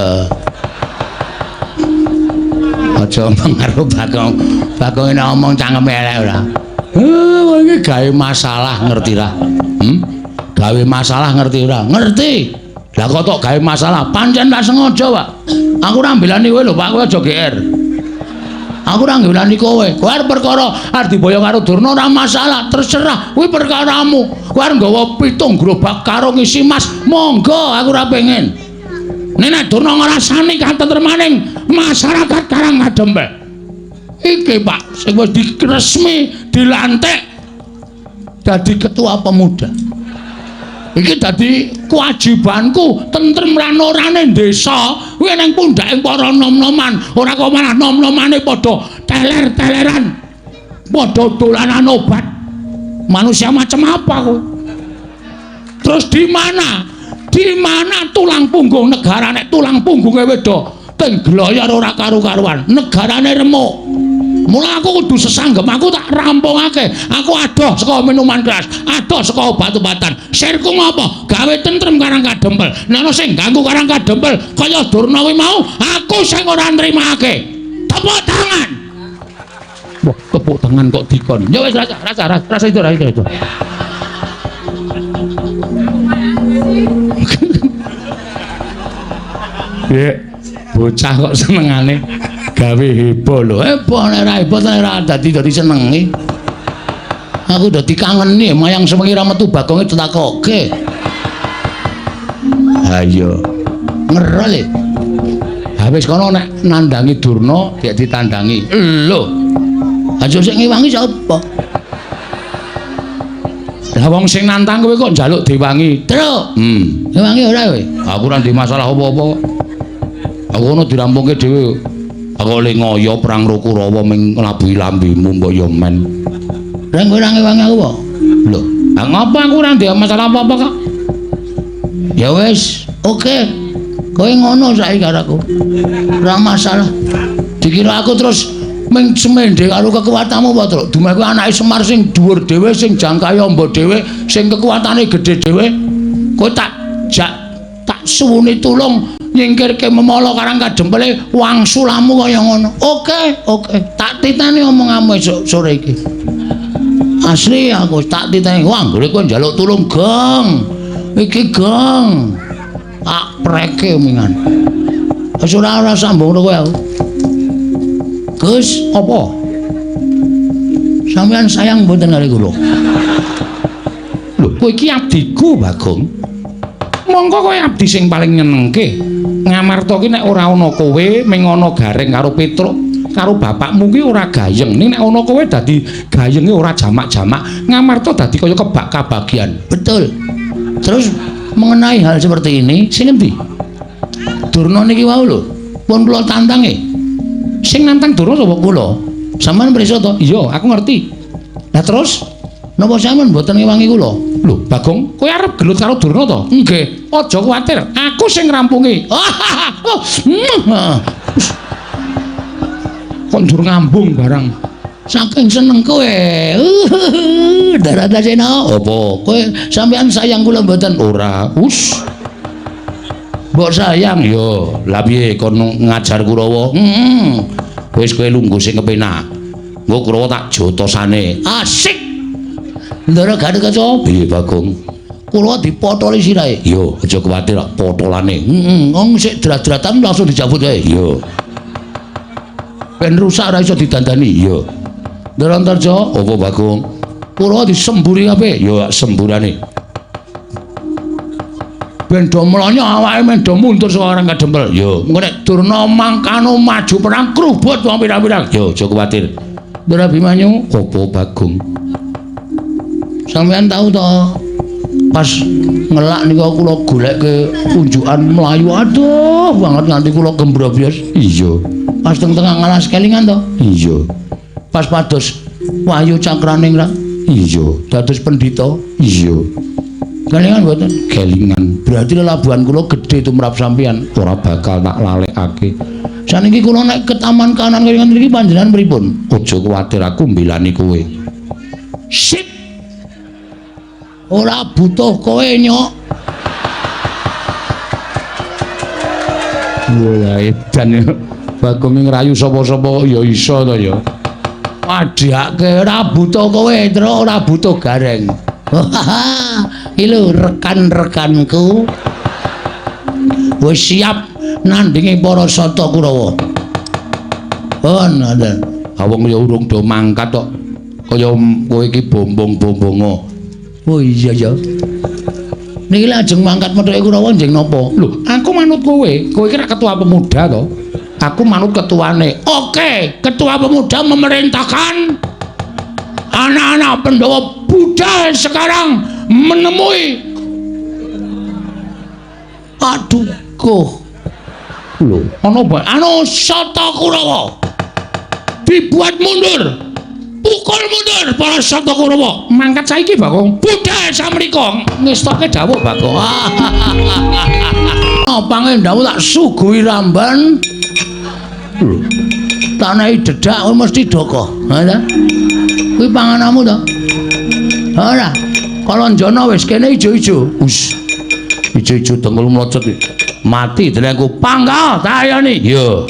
Aja omong karo Bagong. Bagong nek omong cangkeme elek ora. Iki gawe masalah ngerti ra? Gawe masalah ngerti ora? Ngerti. Lah kok tok gawe masalah, pancen tak sengaja, Pak. Aku ora mbelani kowe lho, Pak, kowe aja GR. Aku ora mbelani kowe. Kowe arep perkara arep diboyo karo Durna ora masalah, terserah. Kuwi perkaramu. Kowe arep nggawa 7 gerobak karo ngisi mas, monggo, aku ora pengen. Nek Durna ngrasani katentremaning masyarakat Karangadembel. Iki, Pak, sing wis diresmi dilantik dadi ketua pemuda. Iki dadi kewajibanku tentrem ranorane desa kuwi ning pundhake para nom-noman ora kok malah nom-nomane padha teler-teleran padha dolanan obat manusia macam apa kowe terus di mana tulang punggung negara nek tulang punggunge wedok teng gloyor ora karu-karuan negarane remuk. Mula aku kudu sesanggem, aku tak rampungake. Aku adoh saka minuman keras, adoh saka obat-obatan. Sirku ngopo? Gawe tentrem Karangadembel. Nek sing ganggu Karangadembel kaya Durna kuwi mau, aku sing ora nrimake. Tepuk tangan. Wah, tepuk tangan kok dikon. Ya wis rasa itu. Ya, bocah kok senengane gawe heboh lho. Heboh nek ra heboh ora dadi senengi. Aku dadi kangeni mayang sewengi ra metu Bagonge ditakoke. Ha iya. Ngerol e. Ha wis kono nek nandangi Durna gek ditandangi. Lho. Aja sing ngewangi sapa? Lah wong sing nantang kowe kok njaluk diwangi. Truk. Ngewangi ora kowe? Aku ora ndek masalah apa-apa. Aku ono dirampungke dhewe. Aku le ngoyo perang Rukurawa ming nglabuhi lambimu mbok yo men. Reng kowe ora ngewangi aku apa? Lho, ngapa aku ora ndek masalah apa-apa kok? Ya wis, oke. Kowe ngono saiki karo aku. Ora masalah. Dikira aku terus ming semendhe karo kekuatanmu apa, Truk? Dumeku anake Semar sing dhuwur dhewe, sing jangkai amba dhewe, sing kekuatane gedhe dhewe. Kowe tak suwuni tulung nyingkirke memala Karangadembele wangsulamu kaya ngono. Oke. Tak titeni omonganmu esuk sore iki. Asli aku tak titeni. Wah, anggere kowe njaluk tulung, Gong. Iki, Gong. Tak preke omongan. Wis ora sambung karo kowe aku. Gus, apa? Sampeyan sayang mboten karo kula? Lho, kowe iki abdiku, Bagong. Monggo kowe abdi sing paling nyenengke. Ngamarta ki nek ora ana kowe ming ana Gareng karo Petruk karo bapakmu ki ora gayeng. Ning nek ana kowe dadi gayenge ora jamak-jamak. Ngamarta dadi kaya kebak kabagian. Betul. Terus mengenai hal seperti ini sing endi? Durna niki wau lho. Pun kula tantange. Sing nantang Durna sapa kula? Sampeyan prisa to? Iya, aku ngerti. Lah terus napa sampeyan mboten ngewangi kula? Lho, Bagong, kowe arep gelut karo Durna to? Nggih, aja kuwatir. Aku sing ngrampungi. Kok ndur ngambung barang. Saking seneng kowe. Daradasena apa? Kowe sampean sayang kula mboten? Ora. Mbok sayang yo. Lah piye kon ngajar Kurawa? Wis kowe lungguh sing kepenak. Engko Kurawa tak jotosane. Asik. Ndara gak ada kaca piye Bagong? Kula dipotoli sirahe. Yo, aja kuwatir potolane. Wong sik drat-dratan langsung dicabut kae. Yo. Ben rusak ora iso didandani. Yo. Ndara Antarja, apa Bagong? Kula disemburi kabeh. Yo, semburane. Ben do mlonyo awake men do mundur saka Karangadembel. Yo, engko nek Durna mangkano maju perang krubut wong pirang-pirang. Yo, aja kuwatir. Ndara Bimanyu, apa Bagong? Sampeyan tahu toh pas ngelak nika kula goleke unjukan Melayu aduh banget nganti kula gembrobyos. Iya. Pas teng-tengah ngalas kelingan toh. Iya. Pas pados Wahyu Cakraning ra. Iya. Dados pendhita. Iya. Kelingan mboten? Kelingan. Berarti lelabuhan kula gedhe tumrap sampeyan ora bakal tak lalekake. Saniki kula nek ke taman kanan kaya ngene iki panjenengan pripun? Aja kuwatir aku mbilani kowe. Sip. Ora butuh kowe nyok. Wah, edan ya. Bagong ngrayu sapa-sapa ya iso to ya. Adhake ora butuh kowe, Tru, ora butuh gareng. Iki lho rekan-rekanku. Wis siap nandingi para Sata Kurawa. Oh, ngoten. Awong ya urung do mangkat tok. Kaya kowe iki bombong-bombongo. Oh iya ya. Niki lajeng mangkat methuke Kurawa njeng napa? Lho, aku manut kowe. Kowe iki ketua pemuda to. Aku manut ketuane. Oke, ketua pemuda memerintahkan anak-anak Pandhawa Buddha sekarang menemui. Aduh, lho, anu Sata Kurawa dibuat mundur. Pukul mundur para Sata Kurawa. Mangkat saiki, Bagong. Buddha samrika ngestoke dawuh, Bagong. Apange dawuh tak suguhi ramban. Lho, tanahi dedak mesti doko. Ha ta? Kuwi pangananmu to? Ora. Kalonjana wis kene ijo-ijo. Wis. Ijo-ijo dengkul mlocot iki. Mati denengku panggal tayani. Yo.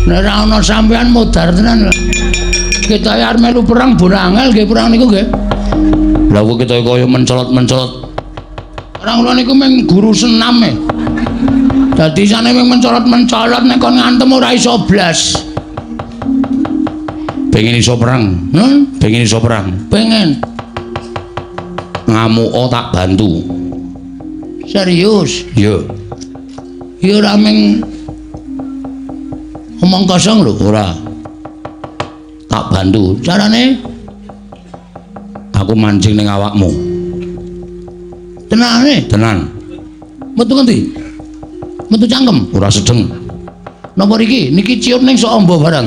Nek ora ana sampean modar tenan. Kita arep melu perang Bonangel nggih perang niku nggih. Lah kok kita kaya mencolot-mencolot. Orang kula niku mung guru senam e. Dadi sane mung mencolot-mencolot nek kon ngantem ora iso blas. Pengen iso perang. Pengen iso perang. Pengen. Ngamuk tak bantu. Serius? Yo. Ya ora mung omong kosong lho, ora. Tak bantu. Carane aku mancing ning awakmu. Tenane? Tenan. Metu ngendi? Metu cangkem? Ora sedeng. Napa iki? Niki ciut ning sok amba barang.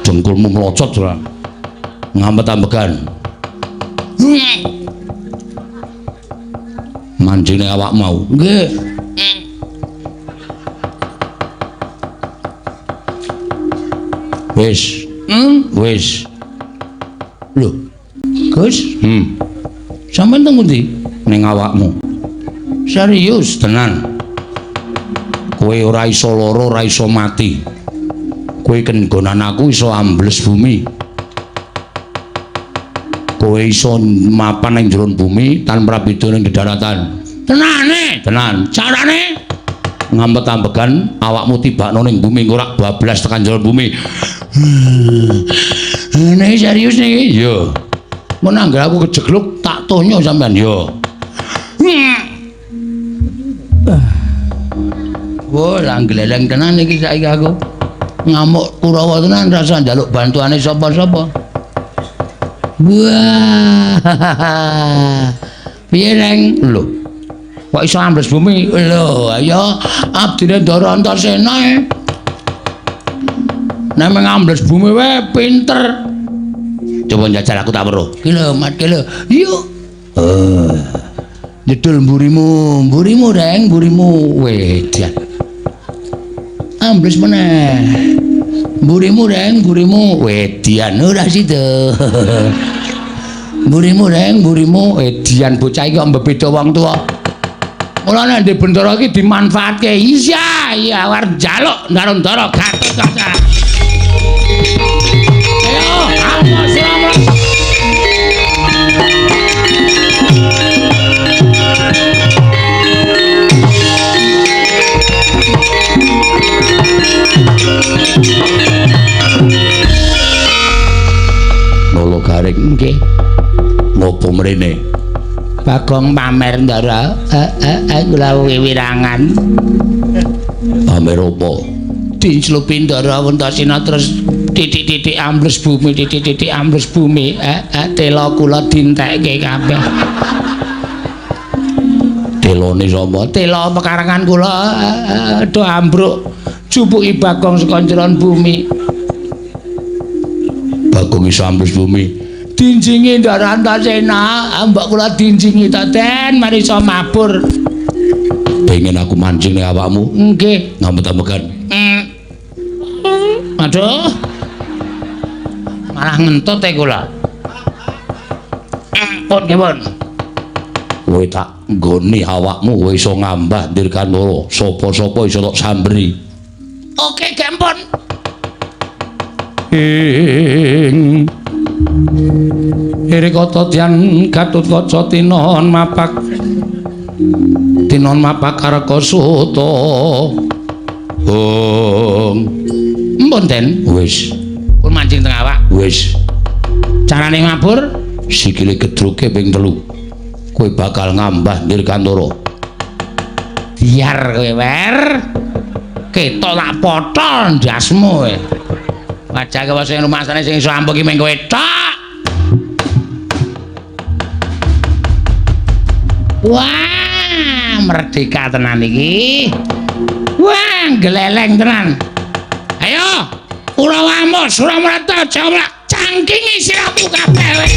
Dengkulmu melocot ora. Ngampet-ambekan. Mancing ning awakmu. Nggih. Wis. Wis. Lho. Gus? Sampeyan teng pundi? Ning awakmu. Serius tenan. Kowe ora iso lara, ora iso mati. Kowe kenggonan aku iso ambles bumi. Kowe iso mapan ning jero bumi tanpa beda ning daratan. Tenane? Tenan. Carane ngampet-ambekan awakmu tibakno ning bumi ora bablas tekan jero bumi. Nek serius niki? Yo. Mun anggere aku kejegluk tak tonyo sampean yo. Wah, langgeleng tenan iki saiki aku. Ngamuk Kurawa tenan rasa njaluk bantuane sapa-sapa. Wah. Piye Reng? Lho. Kok iso ambles bumi? Lho, ayo abdine Ndara Antasena. nek ngambles bumi wae pinter. Coba njajal aku tak weruh. Ki lho, Mat ki lho. Yo. Jedul mburimu Reng, mburimu wedyan. Ambles meneh. Mburimu Reng, mburimu wedyan ora sida. Mburimu Reng, mburimu wedyan bocah iki kok mbeda wong tuwa. Mula nek ndek bendara iki dimanfaatke. Iya, war njaluk Narandara Gatotkaca. Ayo, apa selamat. Nolo garing nggih. Ngopo mrene? Bagong pamer ndara. Kula wiwirangan. Pamer apa? Dicelupin ndara Wentasena terus titik-titik ambles bumi, titik-titik ambles bumi. Tela kula dintekke kabeh. Telone sapa? Tela pekarangan kula do ambruk. Jupuki Bagong saka njeron bumi. Bagong iso ambles bumi. Dinjingi Ndara Antasena, mbok kula dinjingi to Den, mari iso mabur. Pengen aku mancing ning awakmu? Nggih, ngamut-amukan. Aduh. Malah ngentut e kula. Pun kepun. Kowe tak nggone awakmu kowe iso ngambah Dirgantara. Sapa-sapa iso tak sambri. Oke, Gempon. Irikata Dyan Gatotkaca tinon mapak Karakasuta. Mpun Den, wis. Pun mancing teng awak. Wis. Carane mabur sikile gedruke ping 3. Kowe bakal ngambah Dirgantara. Biar kowe wer. Ketok tak potol ndasmu kowe. Wajake wae sing rumasane sing iso ampuh ki mung kowe tok. Wah, merdeka tenan iki. Wah, geleleng tenan. Ayo, Urawamu, Suramarta, Jamrak, cangkingi siramu kabeh kowe.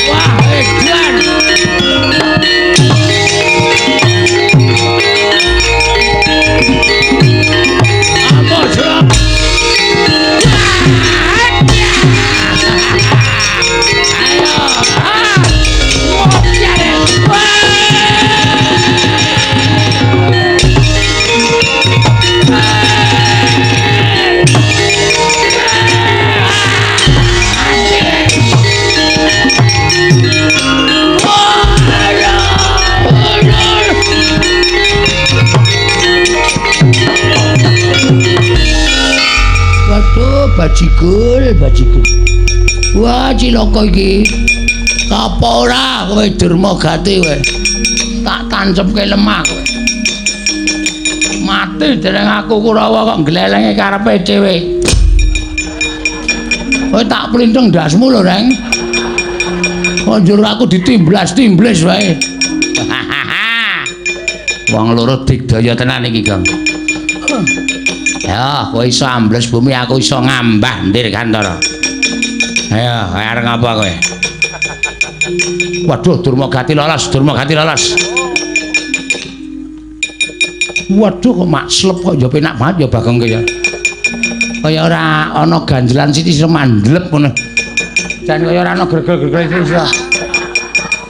Wah, edan. Bajigul. Wah, cilaka iki. Apa ora kowe Durmagati kowe? Tak tancepke lemah kowe. Mati dereng aku Kurawa kok glelenge karepe dhewe. Kowe tak plinteng dasmu lho, Reng. Konjur aku ditimblas-timblis wae. Wong loro digdaya tenan iki, Gong. Ya, kowe iso ambles bumi, aku iso ngambah Dirgantara. Ayo, arep ngapa kowe? Waduh, Durmagati lolos. Waduh, kok mak slep kok ya penak banget ya Bagong ki ya. Kaya ora ana ganjelan sithik mandlep ngono. Jan kaya ora ana gregel-gregel sithik.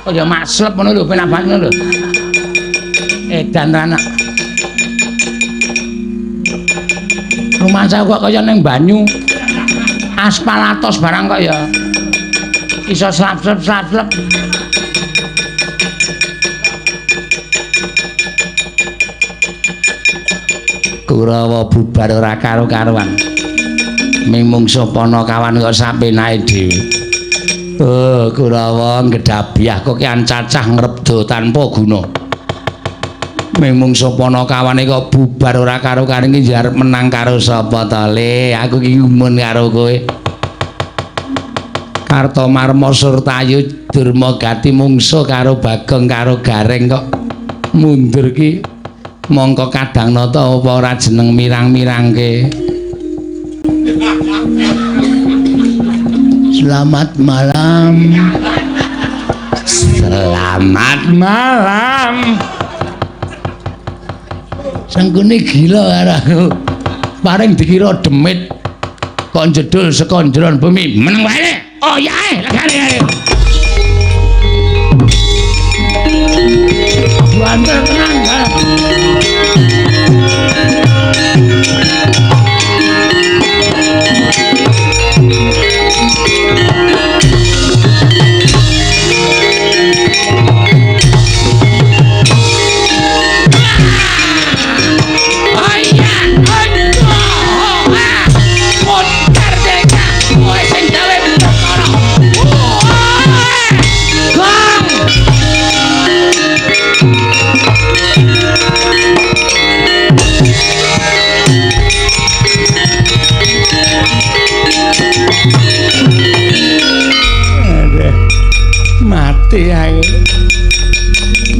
Kaya mak slep ngono lho, penak banget ngono lho. Edan anak. Rumah saya kok kaya ning banyu. Aspal atos barang kok ya. Iso slap-slap. Kurawa bubar ora karo-karuan. Ming mungsuh Panakawan kok sapenake dhewe. Oh, Kurawa nggedabiah kok kian cacah ngrebdo tanpa guna. Ming mungsuh Panakawane kok bubar ora karo-karuan iki arep menang karo sapa to, Le? Aku iki umun karo kowe. Arta Marma Surtayu Durma Gati mungsuh karo Bagong karo Gareng kok mundur ki mongko Kadang Nata apa ora jeneng mirang-mirangke. Selamat malam. Selamat malam. Sangkune gila karo aku. Paring dikira demit kok jedul saka njeron bumi. Meneng wae. Oh ya, lagane. Banter tenang, Kak.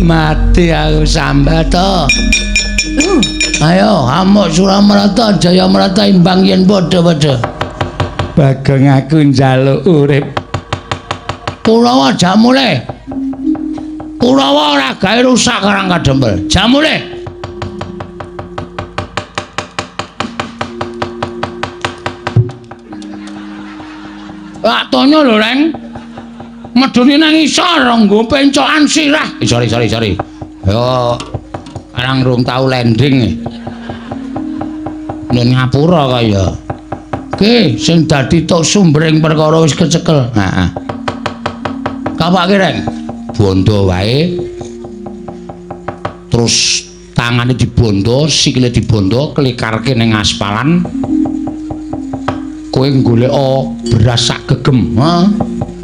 Mati aku sambat to. Ayo amuk Suramarata Jayamarata imbang yen padha-padha. Bagong aku njaluk urip. Kurawa jamule. Kurawa ora gawe rusak karang kadempel. Jamule. Wak tonyo lho, Reng. Medune nang isor nggo pencokan sirah. Sorry. Yo arang rung tau landing. Ning ngapura kaya. Ki sing dadi tok sumbering perkara wis kecekel. Heeh. Kapake Reng. Bondo wae. Terus tangane dibondo, sikile dibondo, klikarke ning aspalan. Kowe golek beras sak gegem, ha?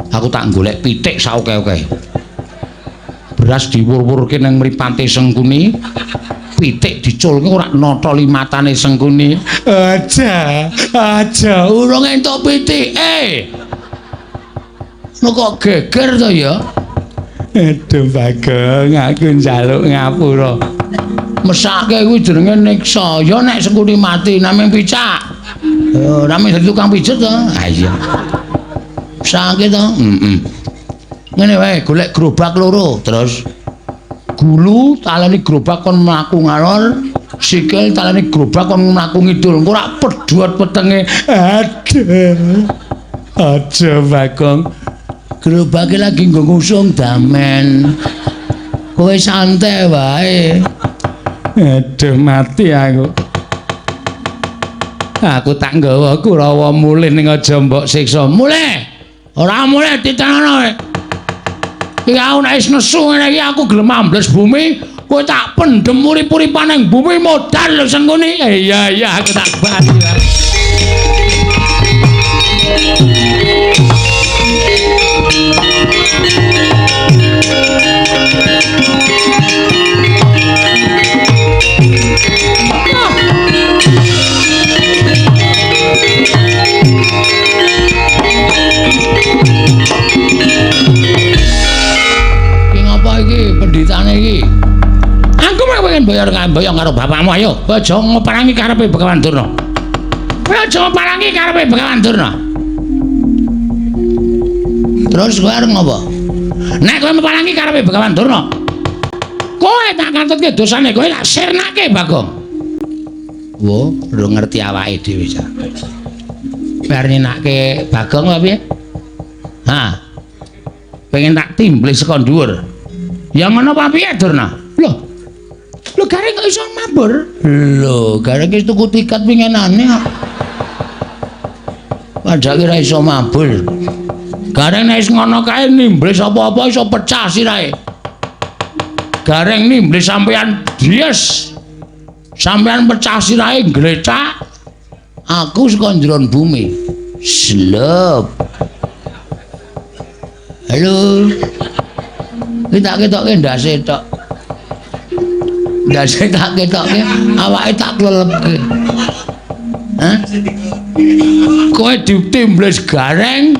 Aku tak golek pitik sauke-oke. Beras diwur-wurke nang mripate Sengkuni, pitik diculke ora nata limatane Sengkuni. Aja, urung entuk pitike. Lho kok geger to ya? Aduh Bagong, aku njaluk ngapura. Mesake kuwi jenenge niksa. Ya nek Sengkuni mati namung picak. Namung dadi tukang pijet to. Ha iya. Sakit to? Ngene wae, golek gerobak loro, terus gulu taleni gerobak kon mlaku ngalor, sikil taleni gerobak kon mlaku ngidul. Engko ora pedhot wetenge. Aja Bagong. Gerobake lagi nggo ngusung damen. Kowe santai wae. Aduh mati aku. Aku tak nggawa Kurawa mulih ning aja mbok siksa. Mulih. Ora mulih ditanono. Iki aku nek wis nesu ngene iki aku gelem ambles bumi, kowe tak pendhem urip-uripan ning bumi modal lho Sengkuni. Iya aku tak bati. Pendhitane iki. Aku mung pengen bayar karo bapakmu ayo. Aja ngoparangi karepe Begawan Durna. Aja ngoparangi karepe Begawan Durna. Terus kowe arep ngopo? Nek kowe ngoparangi karepe Begawan Durna, kowe tak kantutke dosane kowe tak sirnake Bagong. Wo, lho ngerti awake dhewe ya. Bar nyenake Bagong apa piye? Ha. Pengen tak timbli saka dhuwur. Ya ngono apa piye Durna? Lho Gareng kok iso mabur? Lho, Gareng wis tuku tiket winginane kok. Padahal ora iso mabur. Gareng nek wis ngono kae nimblis apa-apa iso pecah sirahe. Gareng nimblis sampean Dries. Sampean pecah sirahe glecak. Aku saka njeron bumi. Slep. Halo. Kita ketoke ndase tok. Ndase tak ketoke awake tak klelepke. Hah? Kowe ditimbles Gareng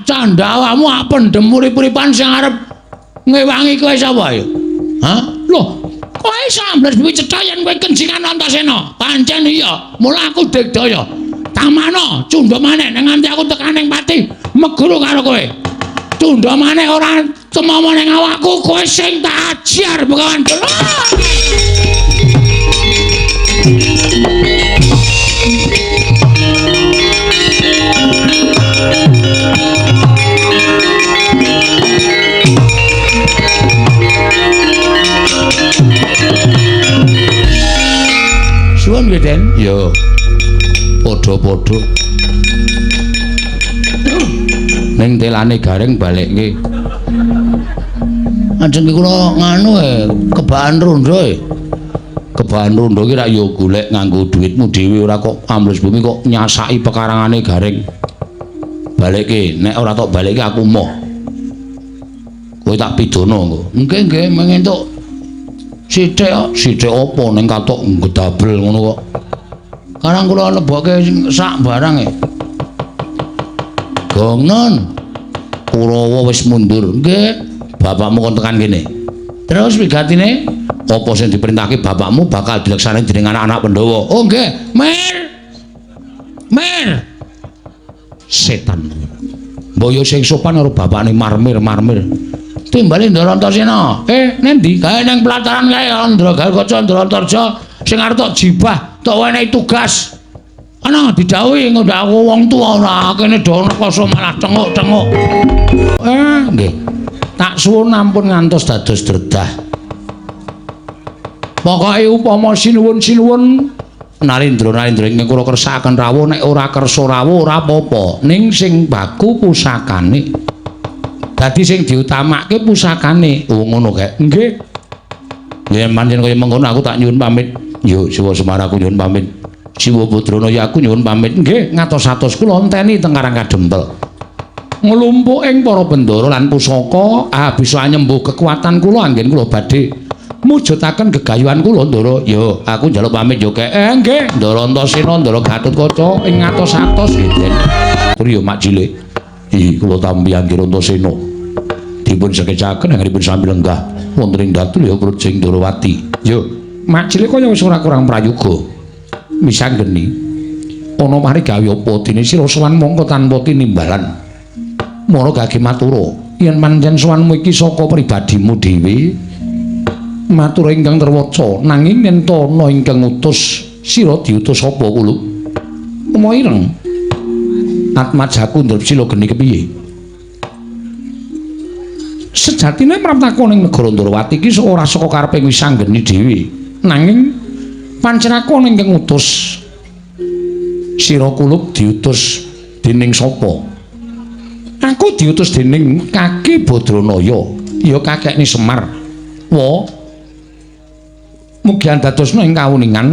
Candhawamu apa pendem urip-uripan sing arep ngewangi kowe sapa ya? Hah? Loh, kowe sambles kuwi cetha yen kowe kencingan Antasena. Pancen iya, mula aku digdaya. Tamana cundha maneh ning nganti aku tekaning pati meguru karo kowe. Cundha maneh ora temama ning awakku kowe sing tak ajar Begawan Dara. Suwun nggih, Den. Ya. Padha-padha. Ning telane Gareng balekke. Ajeng iki kula nganu kebahan rondo Kebahan rondo ki rak yo golek nganggo dhuwitmu dhewe ora kok ambles bumi kok nyasaki pekarangane Gareng. Balekke, nek ora tok balekke aku moh. Kowe tak pidana engko. Nggih, mengentuk sithik apa ning katok gedabel ngono kok. Karang kula lebokke sak barang Gongnon. Kurawa wis mundur. Nggih, bapakmu kon tekan kene. Terus wigatine apa sing diperintahke bapakmu bakal dileksanani dening anak-anak Pandhawa. Oh nggih, Mir. Setan. Mboyo sing sopan karo bapakne marmir. Timbali Ndara Antasena. Nendi? Gawe nang pelataran kae Andra Garkaca Ndratarja sing arep tok jibah, tok wenehi tugas. Ana didhawuhi nggo aku wong tuwa ora kene dono koso malah cenguk-cenguk. Nggih. Tak suwun ampun ngantos dados dredah. Pokoke upama sinuwun Narendra ing kula kersakaken rawuh nek ora kersa rawuh ora apa-apa, ning sing baku pusakane. Dadi sing diutamake pusakane. Oh ngono kae. Nggih. Yen pancen kaya mengkono aku tak nyuwun pamit. Yo Siwa Semar aku nyuwun pamit. Siwa Putrana ya aku nyuwun pamit. Nggih, ngatos-atos kula enteni teng Karang Kadempel. Nglumpuk ing para bendara lan pusaka bisa nyembuh kekuatan kula anggen kula badhe mujudaken gegayuhan kula Ndara. Yo aku njaluk pamit yo kek. Nggih, Ndara Antasena, Ndara Gatotkaca ing ngatos-atos nggih. Priya mak cilik. Kula tampi Angger Antasena dipun sekecaken anggenipun sami lenggah wonten ing Datul ya Projing Ndrawati. Yo, mak cilik kaya wis ora kurang prayoga. Misanggeni. Ana mari gawe apa dene sira sowan mongko tanpa tinimbalan. Mara gage matura, yen pancen sowanmu iki saka pribadimu dhewe, matur ingkang terwaca, nanging yen ana ingkang utus, sira diutus apa kulo? Apa ireng? Atmajaku Ndrepsila geni kepiye? Sejatine praptaku ning negara Ndrawati iki ora saka karepe Wisanggeni dhewe, nanging pancen aku ingkang utus. Sira kulub diutus dening sapa? Aku diutus dening Kaki Badranaya, ya kakekne Semar. Mugi andadosna ing kawuningan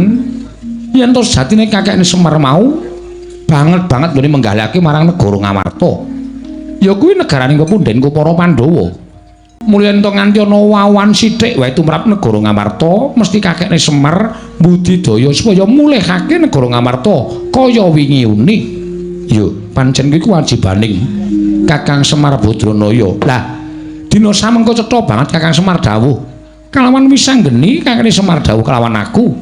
yen to sejatine kakekne Semar mau banget nggone menggalake marang negara Ngamarta. Ya kuwi negaraning kepundhenku para Pandhawa. Mulya ento nganti ana wawan sithik wae tumrap negara Ngamarta, mesti kakekne Semar mbudidaya supaya mulihake negara Ngamarta kaya wingi-uni. Ya, pancen kuwi kewajibaning Kakang Semar Badranaya. Lah, dina samengko cetha banget Kakang Semar dawuh. Kalawan Wisanggeni kakekne Semar dawuh kelawan aku.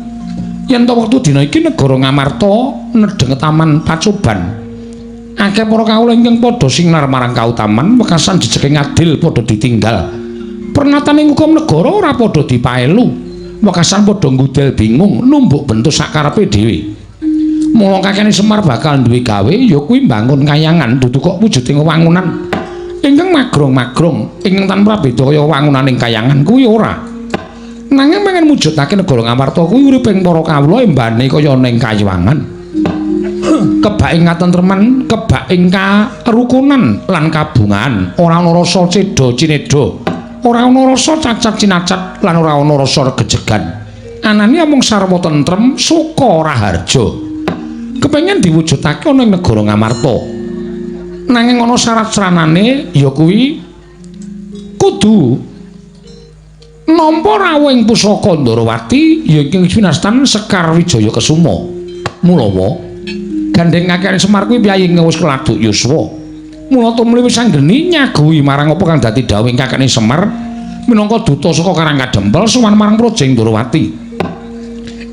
Yen to wektu dina iki negara Ngamarta nedheng taman Pacoban. Akeh para kawula ingkang padha sinar marang kautaman, wekasan jejeking adil padha ditinggal. Pernataning hukum negara ora padha dipaelu. Wekasan padha ngudel bingung numbuk bentuk sakarepe dhewe. Mula kakekne Semar bakal duwe gawe ya kuwi mbangun kayangan dudu kok wujuding wangunan ingkang magrong-magrong ingkang tanpa beda kaya wangunaning kayangan kuwi ora. Nanging pengen mujudake negara Ngamarta kuwi uriping para kawula embane kaya ning kayangan. Kebak ing katentreman, kebak ing karukunan lan kabungan, ora ana rasa cedha cinedha, ora ana rasa cacat cinacat lan ora ana rasa regejegan. Anane amung sarwa tentrem, suka raharja. Kepengin diwujudake ana ing negara Ngamarta. Nanging ana syarat-syaratane ya kuwi kudu nampa rawuh ing pusaka Ndrawati ya ing winastan Sekar Wijaya Kesuma. Mula gandeng kakekne Semar kuwi piyaying wis keladuk yuswa. Mula tumuli wis anggeni nyaguhi marang apa kang dadi dawuhing kakekne Semar minangka duta saka Karangkadempel sowan marang Projeng Ndorowati.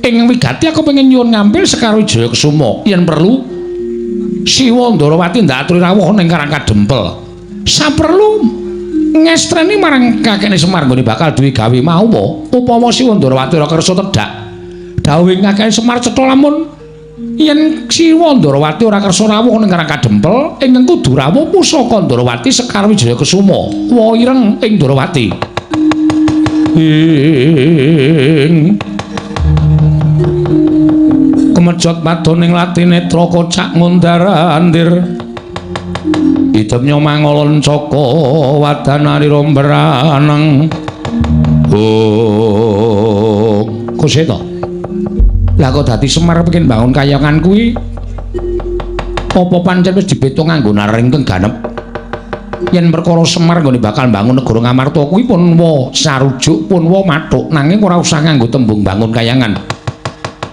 Ing wigati aku pengen nyuwun ngambil Sekar Wijaya Kusuma yen perlu Siwa Ndorowati ndak aturi rawuh ning Karangkadempel. Saperlu ngestreni marang kakekne Semar nggone bakal duwe gawe mau upama Siwa Ndorowati ora kersa tedhak dawuhing kakekne Semar cetha lamun yen Siwa Ndorowati ora kersa rawuh ning Karangkadempel ing kudu rawuh pusaka Ndorowati Sekar Wijaya Kusuma wa ireng ing Ndorowati kemejot padoning latinetra kocak ngundarandir hidup nyomangolon coko wadanari romberanang kuseta lah kok dadi Semar pengen bangun kayangan kuwi apa pancen wis dibeto nganggo naring ganep yen perkara Semar nggone bakal bangun negara Ngamarta kuwi pun wa sarujuk pun wa mathuk nanging ora usah nganggo tembung bangun kayangan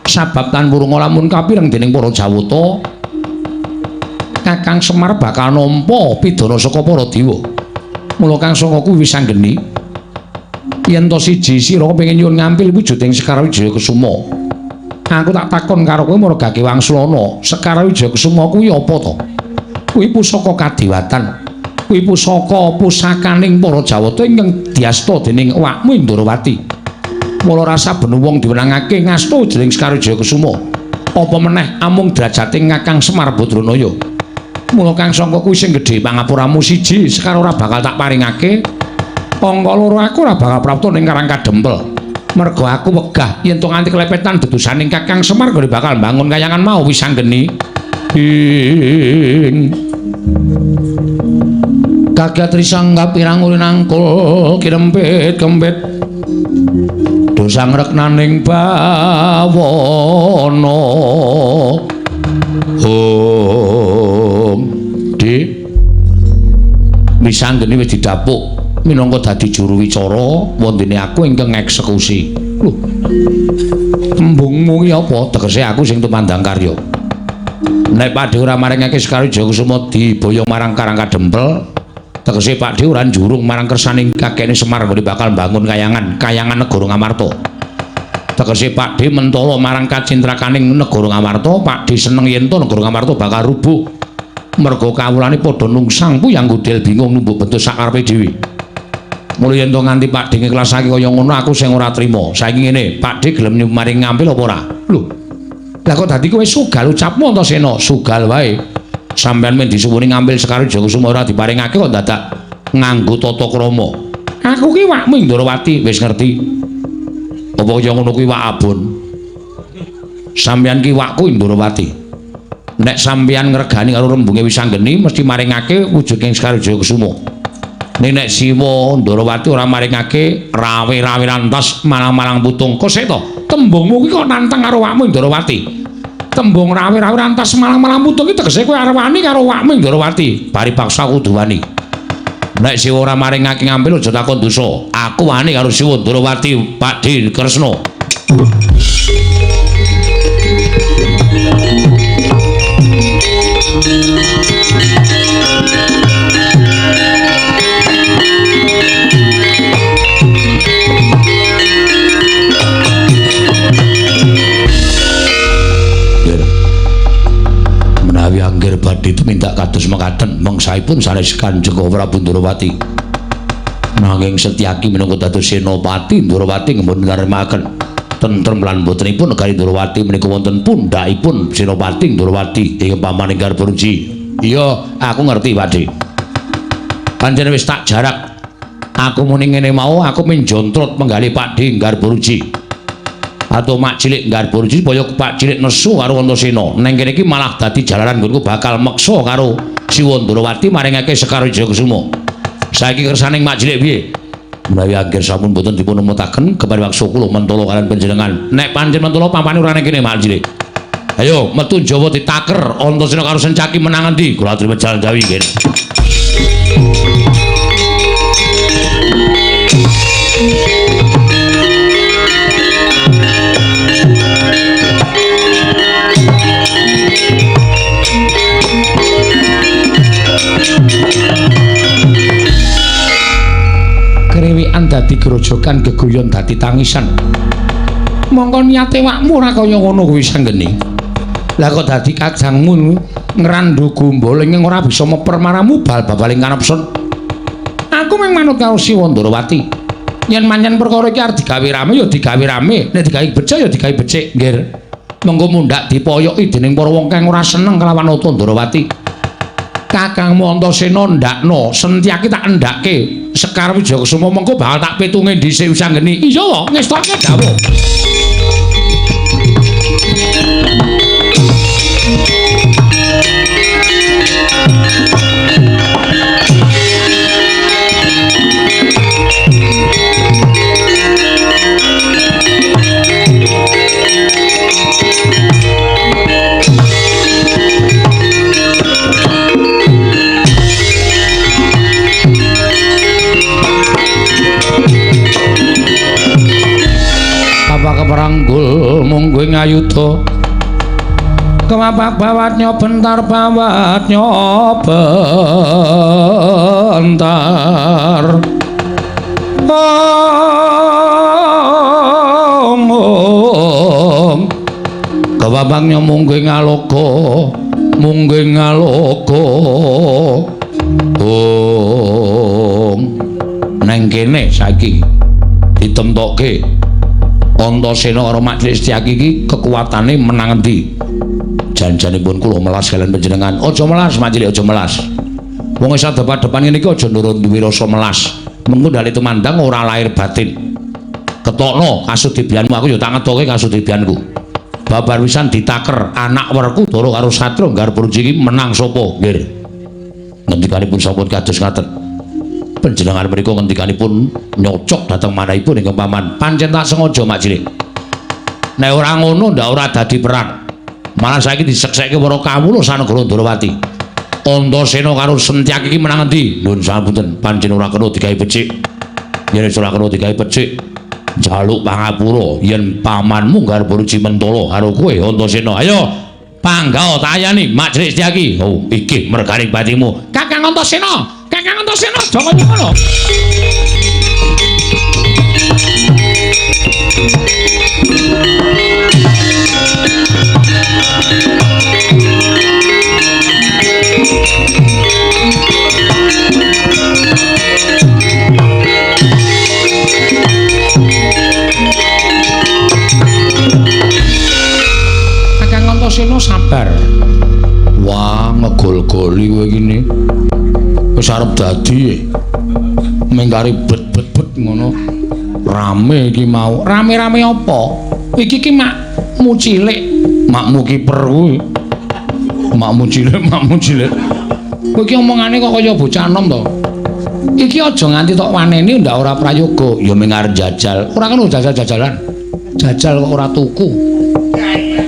sabab tan wurunga lamun kapireng dening para Jawata Kakang Semar bakal nampa pidana saka para dewa mula Kang Sanga kuwi wis anggeni yen to siji sira pengin nyuwun ngampil wujuding Sekar Wijaya Kusuma aku tak takon karo kowe Margake Wangsulana Sekar Wijaya Kusuma kuwi apa to kuwi pusaka kadewatan kuwi pusakaning para Jawata ingkang diasta dening awakmu Ndorowati mula rasa ben wong diwenangake ngasta jeneng Sekar Wijaya Kusuma apa meneh amung drajating Kakang Semar Badranaya mula Kang Sangka kuwi sing gedhe pangapuramu siji Sekar ora bakal tak paringake angka loro aku ora bakal prapta ning Karangkadempel merga aku wegah yen to nganti kelepetan dedusaning Kakang Semar gone bakal bangun kayangan mau wis anggeni Kaget Trisangga pirang ulin angkul kirempit-kempit dosa ngreknaning bawana Di wis anggene wis didapuk minangka dadi juru wicara wontene aku ingkang eksekusi lho embungmu iki apa tegese aku sing tumandang karya nek Pakdhe ora maringake Sekar Wijaya Kusuma diboyong marang Karangkadempel tegese Pakdhe ora njurung marang kersaning kakekne Semar nggone bakal bangun kayangan negara Ngamarta tegese Pakdhe mentala marang kacintrakaning negara Ngamarta Pakdhe seneng yen to negara Ngamarta bakal rubuh merga kawulane padha nungsang puyang ngudel bingung numbuk bentuk sakarepe dhewe mula yen to nganti Pakdhe ngiklasake kaya ngono aku sing ora trima saiki ngene Pakdhe gelem maring ngampil apa ora lho lah kok dadi kowe sugal ucapmu Antasena sugal wae sampeyan men disuwuni ngambil Sekar Wijaya Kusuma ora diparingake kok dadak nganggo tata krama aku ki wakmu Ndorowati wis ngerti apa kaya ngono kuwi wak abon sampeyan ki wakku Ndorowati nek sampeyan ngregani karo rembunge wis anggeni mesti maringake wujuding Sekar Wijaya Kusuma ning nek Siwa Ndorowati ora maringake rawe-rawe rantas malang-malang putung kok sik to tembungmu ki kok nantang karo wakmu Ndorowati tembung rawe-rawe rantas malang-malang putung iki tegese kowe arep wani karo wakmu Ndorowati paripaksa kudu wani nek Siwa ora maringake ngampil aja takon dosa aku wani karo Siwa Ndorowati Pakdhe Kresna menawi angger badhe tumindak kados mekaten mangsaipun sanes Kanjeng Prabu Ndorowati nanging Setyaki minangka dados senopati Ndorowati ngempun narimaken tentrem lan botenipun negari Ndorowati menika wonten pundhakipun senopati Ndorowati ing pamaning Garbaruji iya aku ngerti Pakdhe pancen wis tak jarak aku muni ngene mau aku menjontrot penggalih Pakdhe Garbaruji atau mak cilik Garbaruji supaya Pak cilik nesu karo Antasena neng kene iki malah dadi jalaran nggonku bakal meksa karo Siwa Ndorowati maringake Sekar Wijaya Kusuma saiki kersaning mak cilik piye menawi angger sampun boten dipun nemutaken kepada waksa kula mentala kalian panjenengan nek pancen mentala pampane ora ning kene mak cilik ayo metu Jawa ditaker Antasena karo Sencaki menang endi kula aturi jalan jawi kene Panjenengan dadi grojogan geguyon dadi tangisan. Mongko niate wakmu ora kaya ngono kuwi sanggeni. Lah kok dadi kajangmu ngrandu gumboling ora bisa meper maramu bal-baling kanepsun. Aku mung manut karo Siwa Ndarawati. Yen manyen perkara iki arep digawe rame ya digawe rame, nek digawe becik ya digawe becik, nggih. Mengko mundhak dipoyoki dening para wong kang ora seneng kelawan Nata Ndarawati. Kakangmu Antasena ndakno, Sentyaki tak endhake. Sekar Wijayakusuma mengko bakal tak pitunge dhisik sanggeni. Iya wae, ngestake dawuh. Keperanggul mungguing ayuda kewapak bawatnya bentar bawatnya bentar kewabangnya mungguing aloko neng kene saiki ditemtokke Antasena karo Majelis Setyaki iki kekuatane menang endi? Janjanipun kula melas kalian panjenengan. Aja melas Majelis, aja melas. Wong wis depan-depan ngene iki aja nurun duwe rasa melas. Mengko ndale tumandang ora lahir batin. Ketokno kasudibianmu aku ya tak ngetoke kasudibianku. Babar wisan ditaker anak werku Dara karo Satru garpu iki menang sapa? Nggih. Ngendikanipun sampun kados ngaten. Panjenengan mriku ngendikanipun nyocok dhateng manahipun ingkang paman pancen tak sengaja Majelis. Nek ora ngono ndak ora dadi perang. Malah saiki diseksekke para kawula sanegara Ndarawati. Antasena karo Sentyaki iki menang endi? Nuwun sapunten, pancen ora kena digawe becik. Yen ora kena digawe becik, njaluk pangapura yen pamanmu garpu Mentala karo kowe Antasena. Ayo panggawa tayani Majelis Setyaki. Oh, iki merganing batimu. Kakang Antasena. Kakang Antasena jangan ngono. Kakang Antasena sabar. Wah, ngegol-goli kowe iki. Wis arep dadi mengkari bet-bet ngono. Rame iki mau. Rame-rame apa? Iki ki makmu cilik, makmu kiper kuwi. Makmu cilik. Kowe iki omongane kok kaya bocah enom to. Iki aja nganti tok waneni ndak ora prayoga, ya mung arep jajal. Ora kena jajal-jajalan. Jajal kok ora tuku.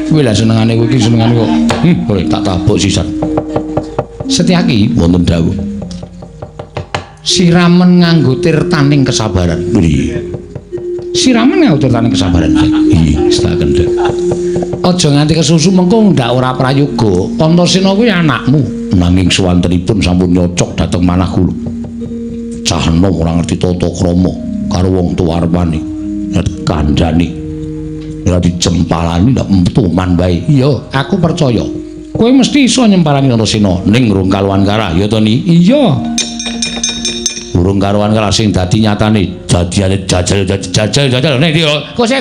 Kuwi lah senengane kowe iki senengane kok. Boleh tak tabuk sisan. Setyaki wonten dawuh. Siramen nganggo tirtaning kesabaran. Nggih. Siramen nganggo tirtaning kesabaran. Iya, setaken. Aja nganti kesusu mengko ndak ora prayoga. Antasena kuwi anakmu, nanging suwantenipun sampun nyocok dhateng manah kula. Cah enom ora ngerti tata krama karo wong tuwa arepane. Nek kandhani ora dijempalani ndak emtuman wae. Iya, aku percaya. Kowe mesti iso nyempalani Antasena ning rung kaluwan karah, ya to Ni? Iya. Urung karuan kala sing dadi nyatane jadiane jajal nek iki kose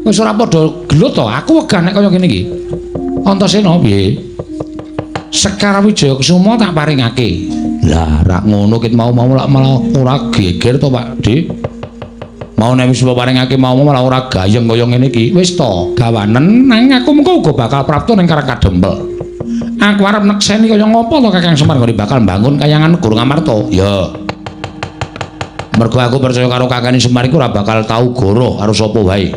wis ora padha gelut to aku wegah nek kaya ngene iki Antasena piye Sekar Wijayakusuma tak paringake lah rak ngono ket mau lak malah ora geger to Pak Dik mau nek wis paringake mau malah ora gayeng kaya ngene iki wis to gawanen nang aku mengko uga bakal prapta ning Karang Kadempel. Aku arep nekseni kaya ngopo to Kakang Semar kok bakal bangun kayangan Guru Ngamarta. Ya. Mergo aku percaya karo Kakang Semar iku ora bakal tau goro karo sapa wae.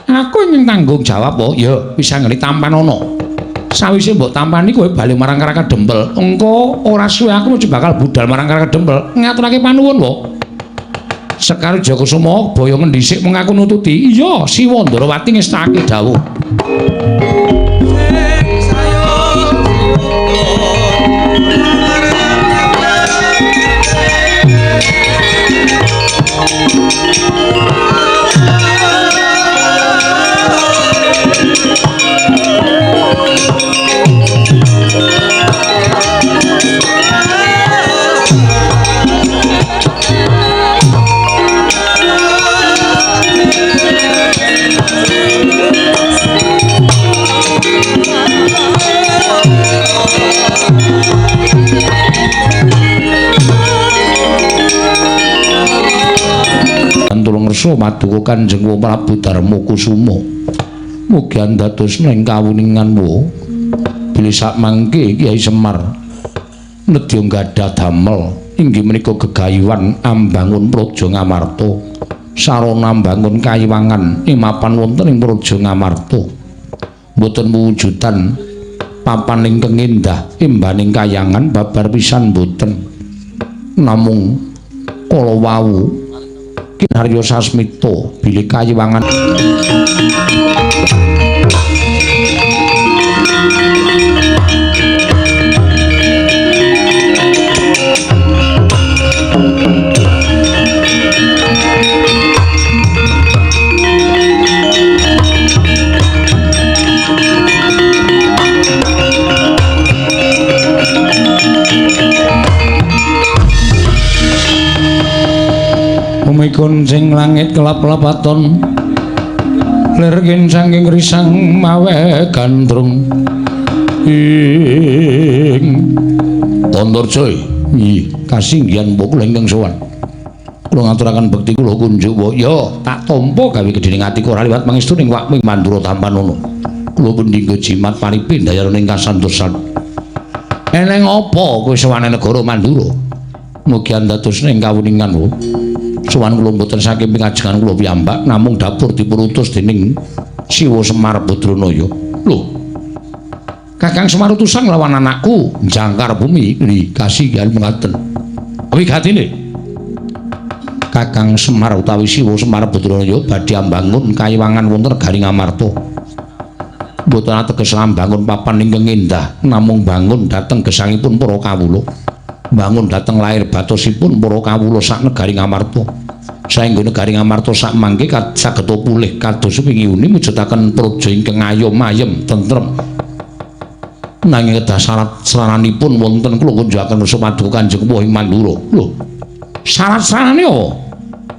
Aku ingin tanggung jawab kok. Ya, bisa ngeli tampan ono. Sawise mbok tampani kowe bali marang Karang Kadempel. Engko ora suwe aku mesti bakal budal marang Karang Kadempel. Ngaturake panuwun kok. Sekar Wijayakusuma boyo ngendhisik mung aku nututi. Iya, Siwa Ndarawati ngestake dawuh. meksa Paduka Kanjeng Prabu Darma Kusuma. Mugi andadosna ing kawuninganmu bilih sakmangke Kyai Semar nedya gadhah damel inggih menika gegayuhan ambangun Praja Ngamarta sarana ambangun kayiwangan mapan wonten ing Praja Ngamarta boten wujudan papan ingkang endah imbaning kayangan babar pisan boten namung kala wau kinarya sasmita bilih kayiwangan Umikun sing langit kelap-kelapaton lergen saking risang mawe gandrung ing Tandurja kasinggihan mbok kula ingkang sowan kula ngaturaken bekti kula kunjuk ya tak tampa gawe gedhening ati ora liwat pangestu ning Wakming Mandura Tampanono kula pendhingga jimat paripin dayaning kasantosan eneng apa kowe sowane negara Mandura mugi andadosna ing kawuninganmu sowan kula mboten saking pingajengan kula piyambak namung dapur dipurutus dening Siwa Semar Badranaya. Lho. Kakang Semar utusan lawan anakku jangkar bumi li kasinggihan mengaten. Wigatine. Kakang Semar utawi Siwa Semar Badranaya badhe ambangun kayiwangan wonten Negari Ngamarta. Mboten ateges lambangun papan ingkang endah namung bangun dhateng gesangipun para kawula. Bangun dhateng lair batosipun para kawula sak Negari Ngamarta. Saengga Negari Ngamarta sak mangke saged pulih kados wingi-uni mujudaken praja ingkang ayom-ayem tentrem. Nanging kedah syarat-syaranipun wonten kula kunjukaken rasa Paduka Kanjeng Wahing Mandura. Lho. Syarat-syaratane apa?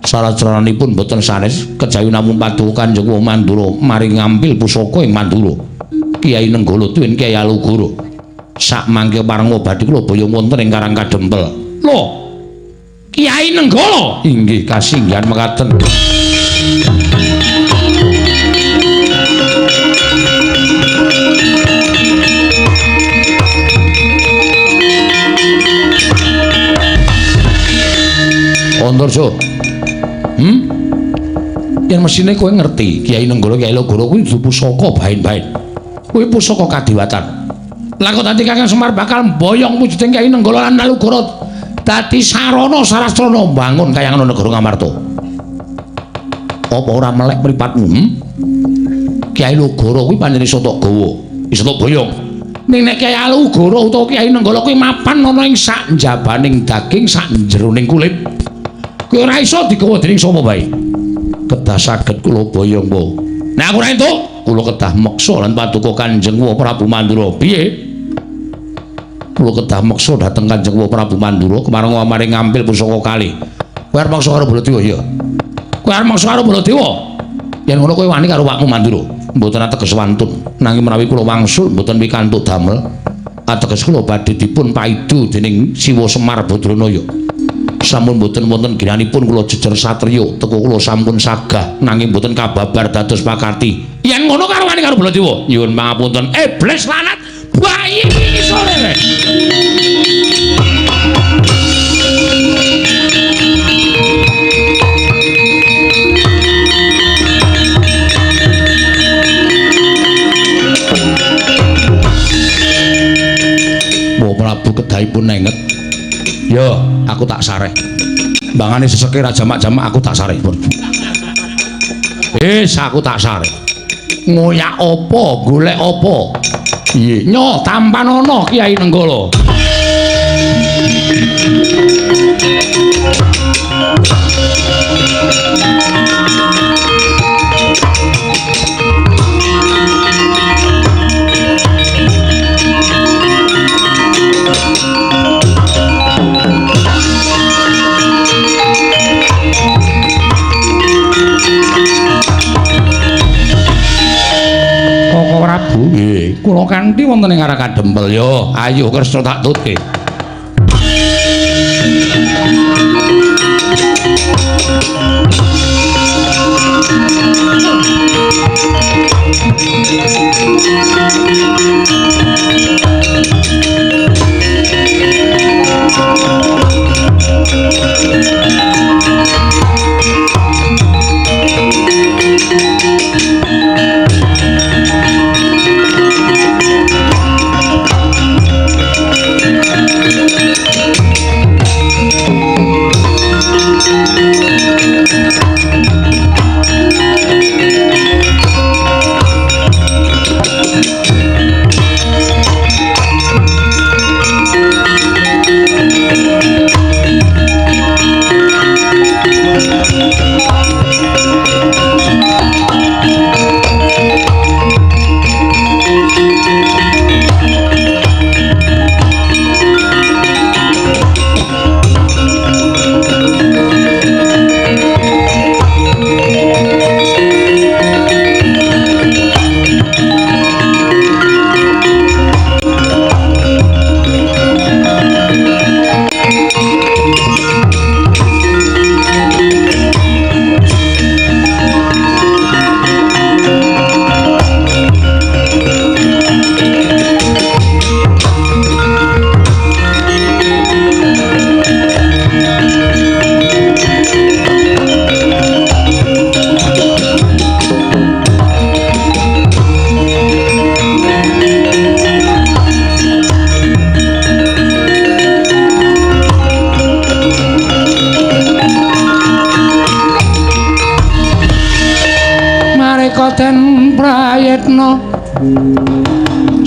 Syarat-syaranipun boten sanes kejawi namung Paduka Kanjeng Wahing Mandura maring ngampil pusaka ing Mandura. Kyai Nenggala tuwin Kyai Alugara. Sak mangke pareng badhe kula boyong wonten ing Karang Kadempel. Lho. Kyai Nenggala inggih kasinggihan mekaten. Tandurja. Yen mesine kowe ngerti Kyai Nenggala Kyai Alugara kuwi pusaka bain-bain. Kuwi pusaka kadiwatan. Lah kok dadi Kakang Semar bakal mboyong wujuding Kyai Nenggala lan Alugara dadi sarana sarastrana bangun kayangan negara Ngamarta. Apa ora melek mripatmu? Kyai Alugara kuwi pancen iso tok gawa, iso tok boyong. Ning nek Kyai Alugara utawa Kyai Nenggala kuwi mapan ana ing sak njabaning daging, sak jeroning kulit. Kuwi ora iso digawa dening sapa bae. Kedah saged kula boyong po. Nek aku ora entuk, kula kedah meksa lan Paduka Kanjeng Prabu Mandura. Piye? Kula kedah meksa dhateng Kanjeng Prabu Mandura kemareng maring ngampil pusaka kalih. Kowe arep meksa karo Baladewa ya? Kowe arep meksa karo Baladewa? Yen ngono kowe wani karo Wakmu Mandura. Mboten ateges wantun, nanging menawi kula wangsul mboten pikantuk damel, ateges kula badhe dipun paidu dening Siwa Semar Badranaya. Sampun mboten wonten ginanipun kula jejer satriya, teka kula sampun sagah nanging mboten kababar dados pakarti. Yen ngono karo wani karo Baladewa, nyuwun pangapunten. Iblis lanat bayi sore. Mbok Prabu kedahipun nenget. Ya, aku tak sareh. Mbangane seseke ra jamak-jamak aku tak sareh, Pun. Aku tak sareh. Ngoyak apa, golek apa? Piye? Nyo Tampanono Kyai Nenggala. Prabu nggih kula kanthi wonten ing Karang Kadempel ya ayo Kresna tak tutke.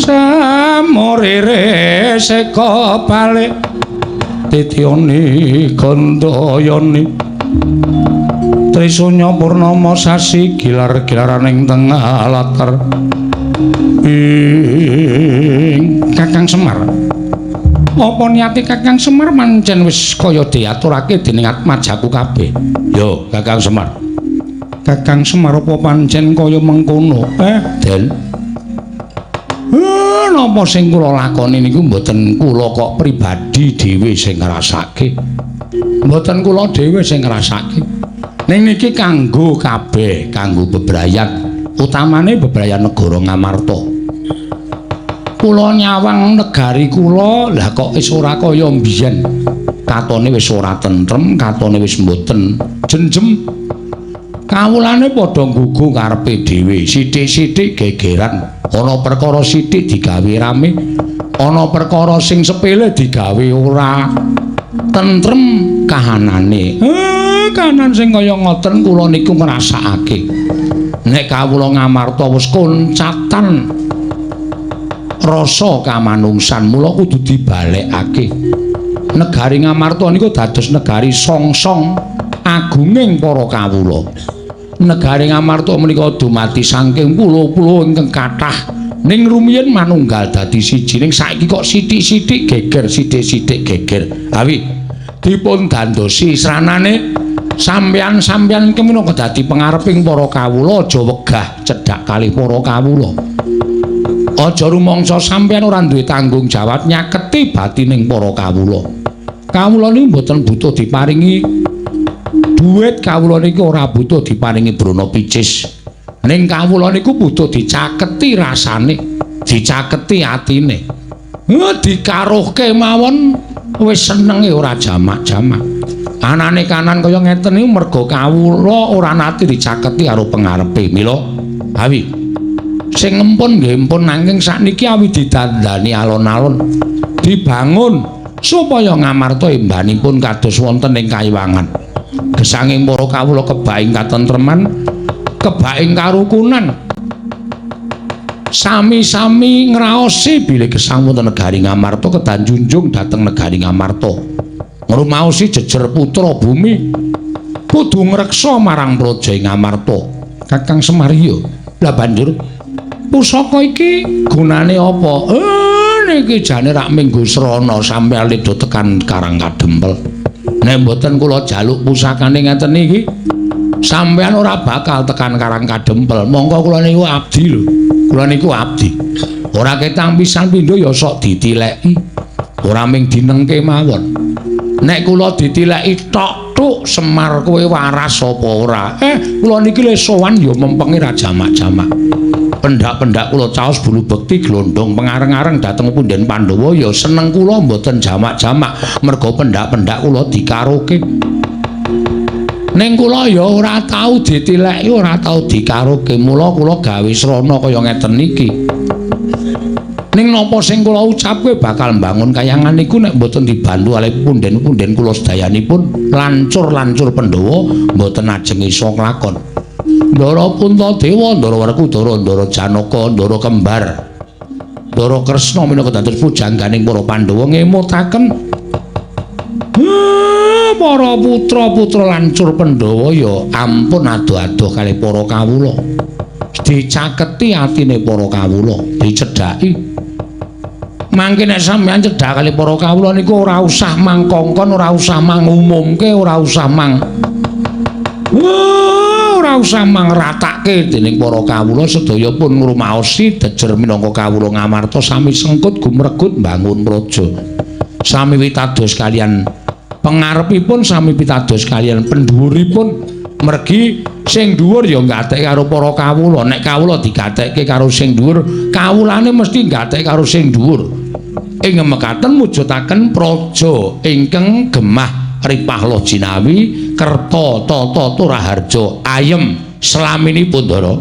Samurire seka balik Tityoni Gandayani Trisunya purnama sasi gilar-gilaraning tengah latar Kakang Semar apa niati Kakang Semar mancen wis kaya diaturake dening atmajaku kabeh yo Kakang Semar Kakang Semar apa pancen kaya mengkono Den napa sing kula lakoni niku mboten kula kok pribadi dhewe sing ngrasake. Mboten kula dhewe sing ngrasake. Ning niki kanggo kabeh, kanggo bebrayan, utamane bebrayan negara Ngamarta. Kula nyawang negari kula, lah kok wis ora kaya mbiyen. Katone wis ora tentrem, katone wis mboten jenjem. Kawulane padha nggugu karepe dhewe, sithik-sithik gegeran. Ana perkara sithik digawe rame, ana perkara sing sepele digawe ora tentrem kahanane. Kahanan sing kaya ngoten kula niku ngrasakake. Nek kawula Ngamarta wis koncatan rasa kamanungsan, mula kudu dibalekake. Negari Ngamarta niku dados negari songsong agunging para kawula. Negari Ngamarta menika dumati saking pulo-pulo ingkang kathah ning rumiyin manunggal dadi siji ning saiki kok sithik-sithik geger sithik-sithik geger awi dipun dandosi sranane sampeyan-sampeyan iki minangka dadi pangareping para kawula aja wegah cedhak kalih para kawula aja rumangsa sampeyan ora duwe tanggung jawab nyaketi batining para kawula niku mboten butuh diparingi duit kawula niku ora butuh diparingi brana picis. Ning kawula niku butuh dicaketi rasane, dicaketi atine. Dikaruhke mawon wis senenge ora jamak-jamak. Anane kanan kaya ngeten niku merga kawula ora nate dicaketi karo pengarepe. Mila, awi sing empun nggih empun nanging sakniki awi didandani alon-alon dibangun supaya Ngamarta embanipun kados wonten ing kayiwangan. Gesanging para kawula kebaing katentreman, kebaing karukunan. Sami-sami ngraosi bilih gesang wonten negari Ngamarta kedah junjung dhateng negari Ngamarta. Ngrumaosi jejer putra bumi kudu ngreksa marang praja Ngamarta. Kakang Semar iya. Lah banjur pusaka iki gunane apa? Niki jane rak minggu srana sampeyan leda tekan Karang Kadempel. Nek mboten kula jaluk pusakane ngeten iki, sampeyan ora bakal tekan Karang Kadempel. Monggo kula niku abdi lho. Kula niku abdi. Ora ketang pisan pindho ya sok ditileki. Ora ming dinengke mawon. Nek kula ditileki tok-tok Semar kowe waras apa ora? Kula niki le sowan ya mempengi ra jamak-jamak. pendak-pendak kula caos bulu bekti glondong pengareng-areng dhateng punden Pandhawa ya seneng kula mboten jamak-jamak merga pendak-pendak kula dikaroke. Ning kula ya ora tau ditileki, ora tau dikaroke. Mula kula gawe srana kaya ngeten iki. Ning napa sing kula ucapke bakal mbangun kayangan niku nek mboten dibantu oleh punden-punden kula sedayanipun lancur-lancur Pandhawa mboten ajeng isa nglakon. Ndara Puntadewa, Ndara Werkudara, Ndara Janaka, Ndara Kembar, Ndara Kresna minangka dados pujangganing para Pandhawa ngemutaken para putra-putra lancur Pandhawa ya ampun adoh-adoh kalih para kawula. Dicaketi atine para kawula, dicedhaki. Mangke nek sampeyan cedhak kalih para kawula niku ora usah mangkongkon, ora usah mangumumke, ora usah ora usah mangratake dening para kawula sedaya pun ngrumaosi dejer minangka kawula ngamarta sami sengkut gumregut mbangun praja. Sami witados kalian pangarepipun, sami pitados kalian pendhuwuripun. Mergi sing dhuwur ya nggatek karo para kawula. Nek kawula digatekke karo sing dhuwur, kawulane mesti nggatek karo sing dhuwur. Ing mekaten mujudaken praja ingkang gemah ripah jinawi kerta tata turaharja ayem slaminipun Ndara.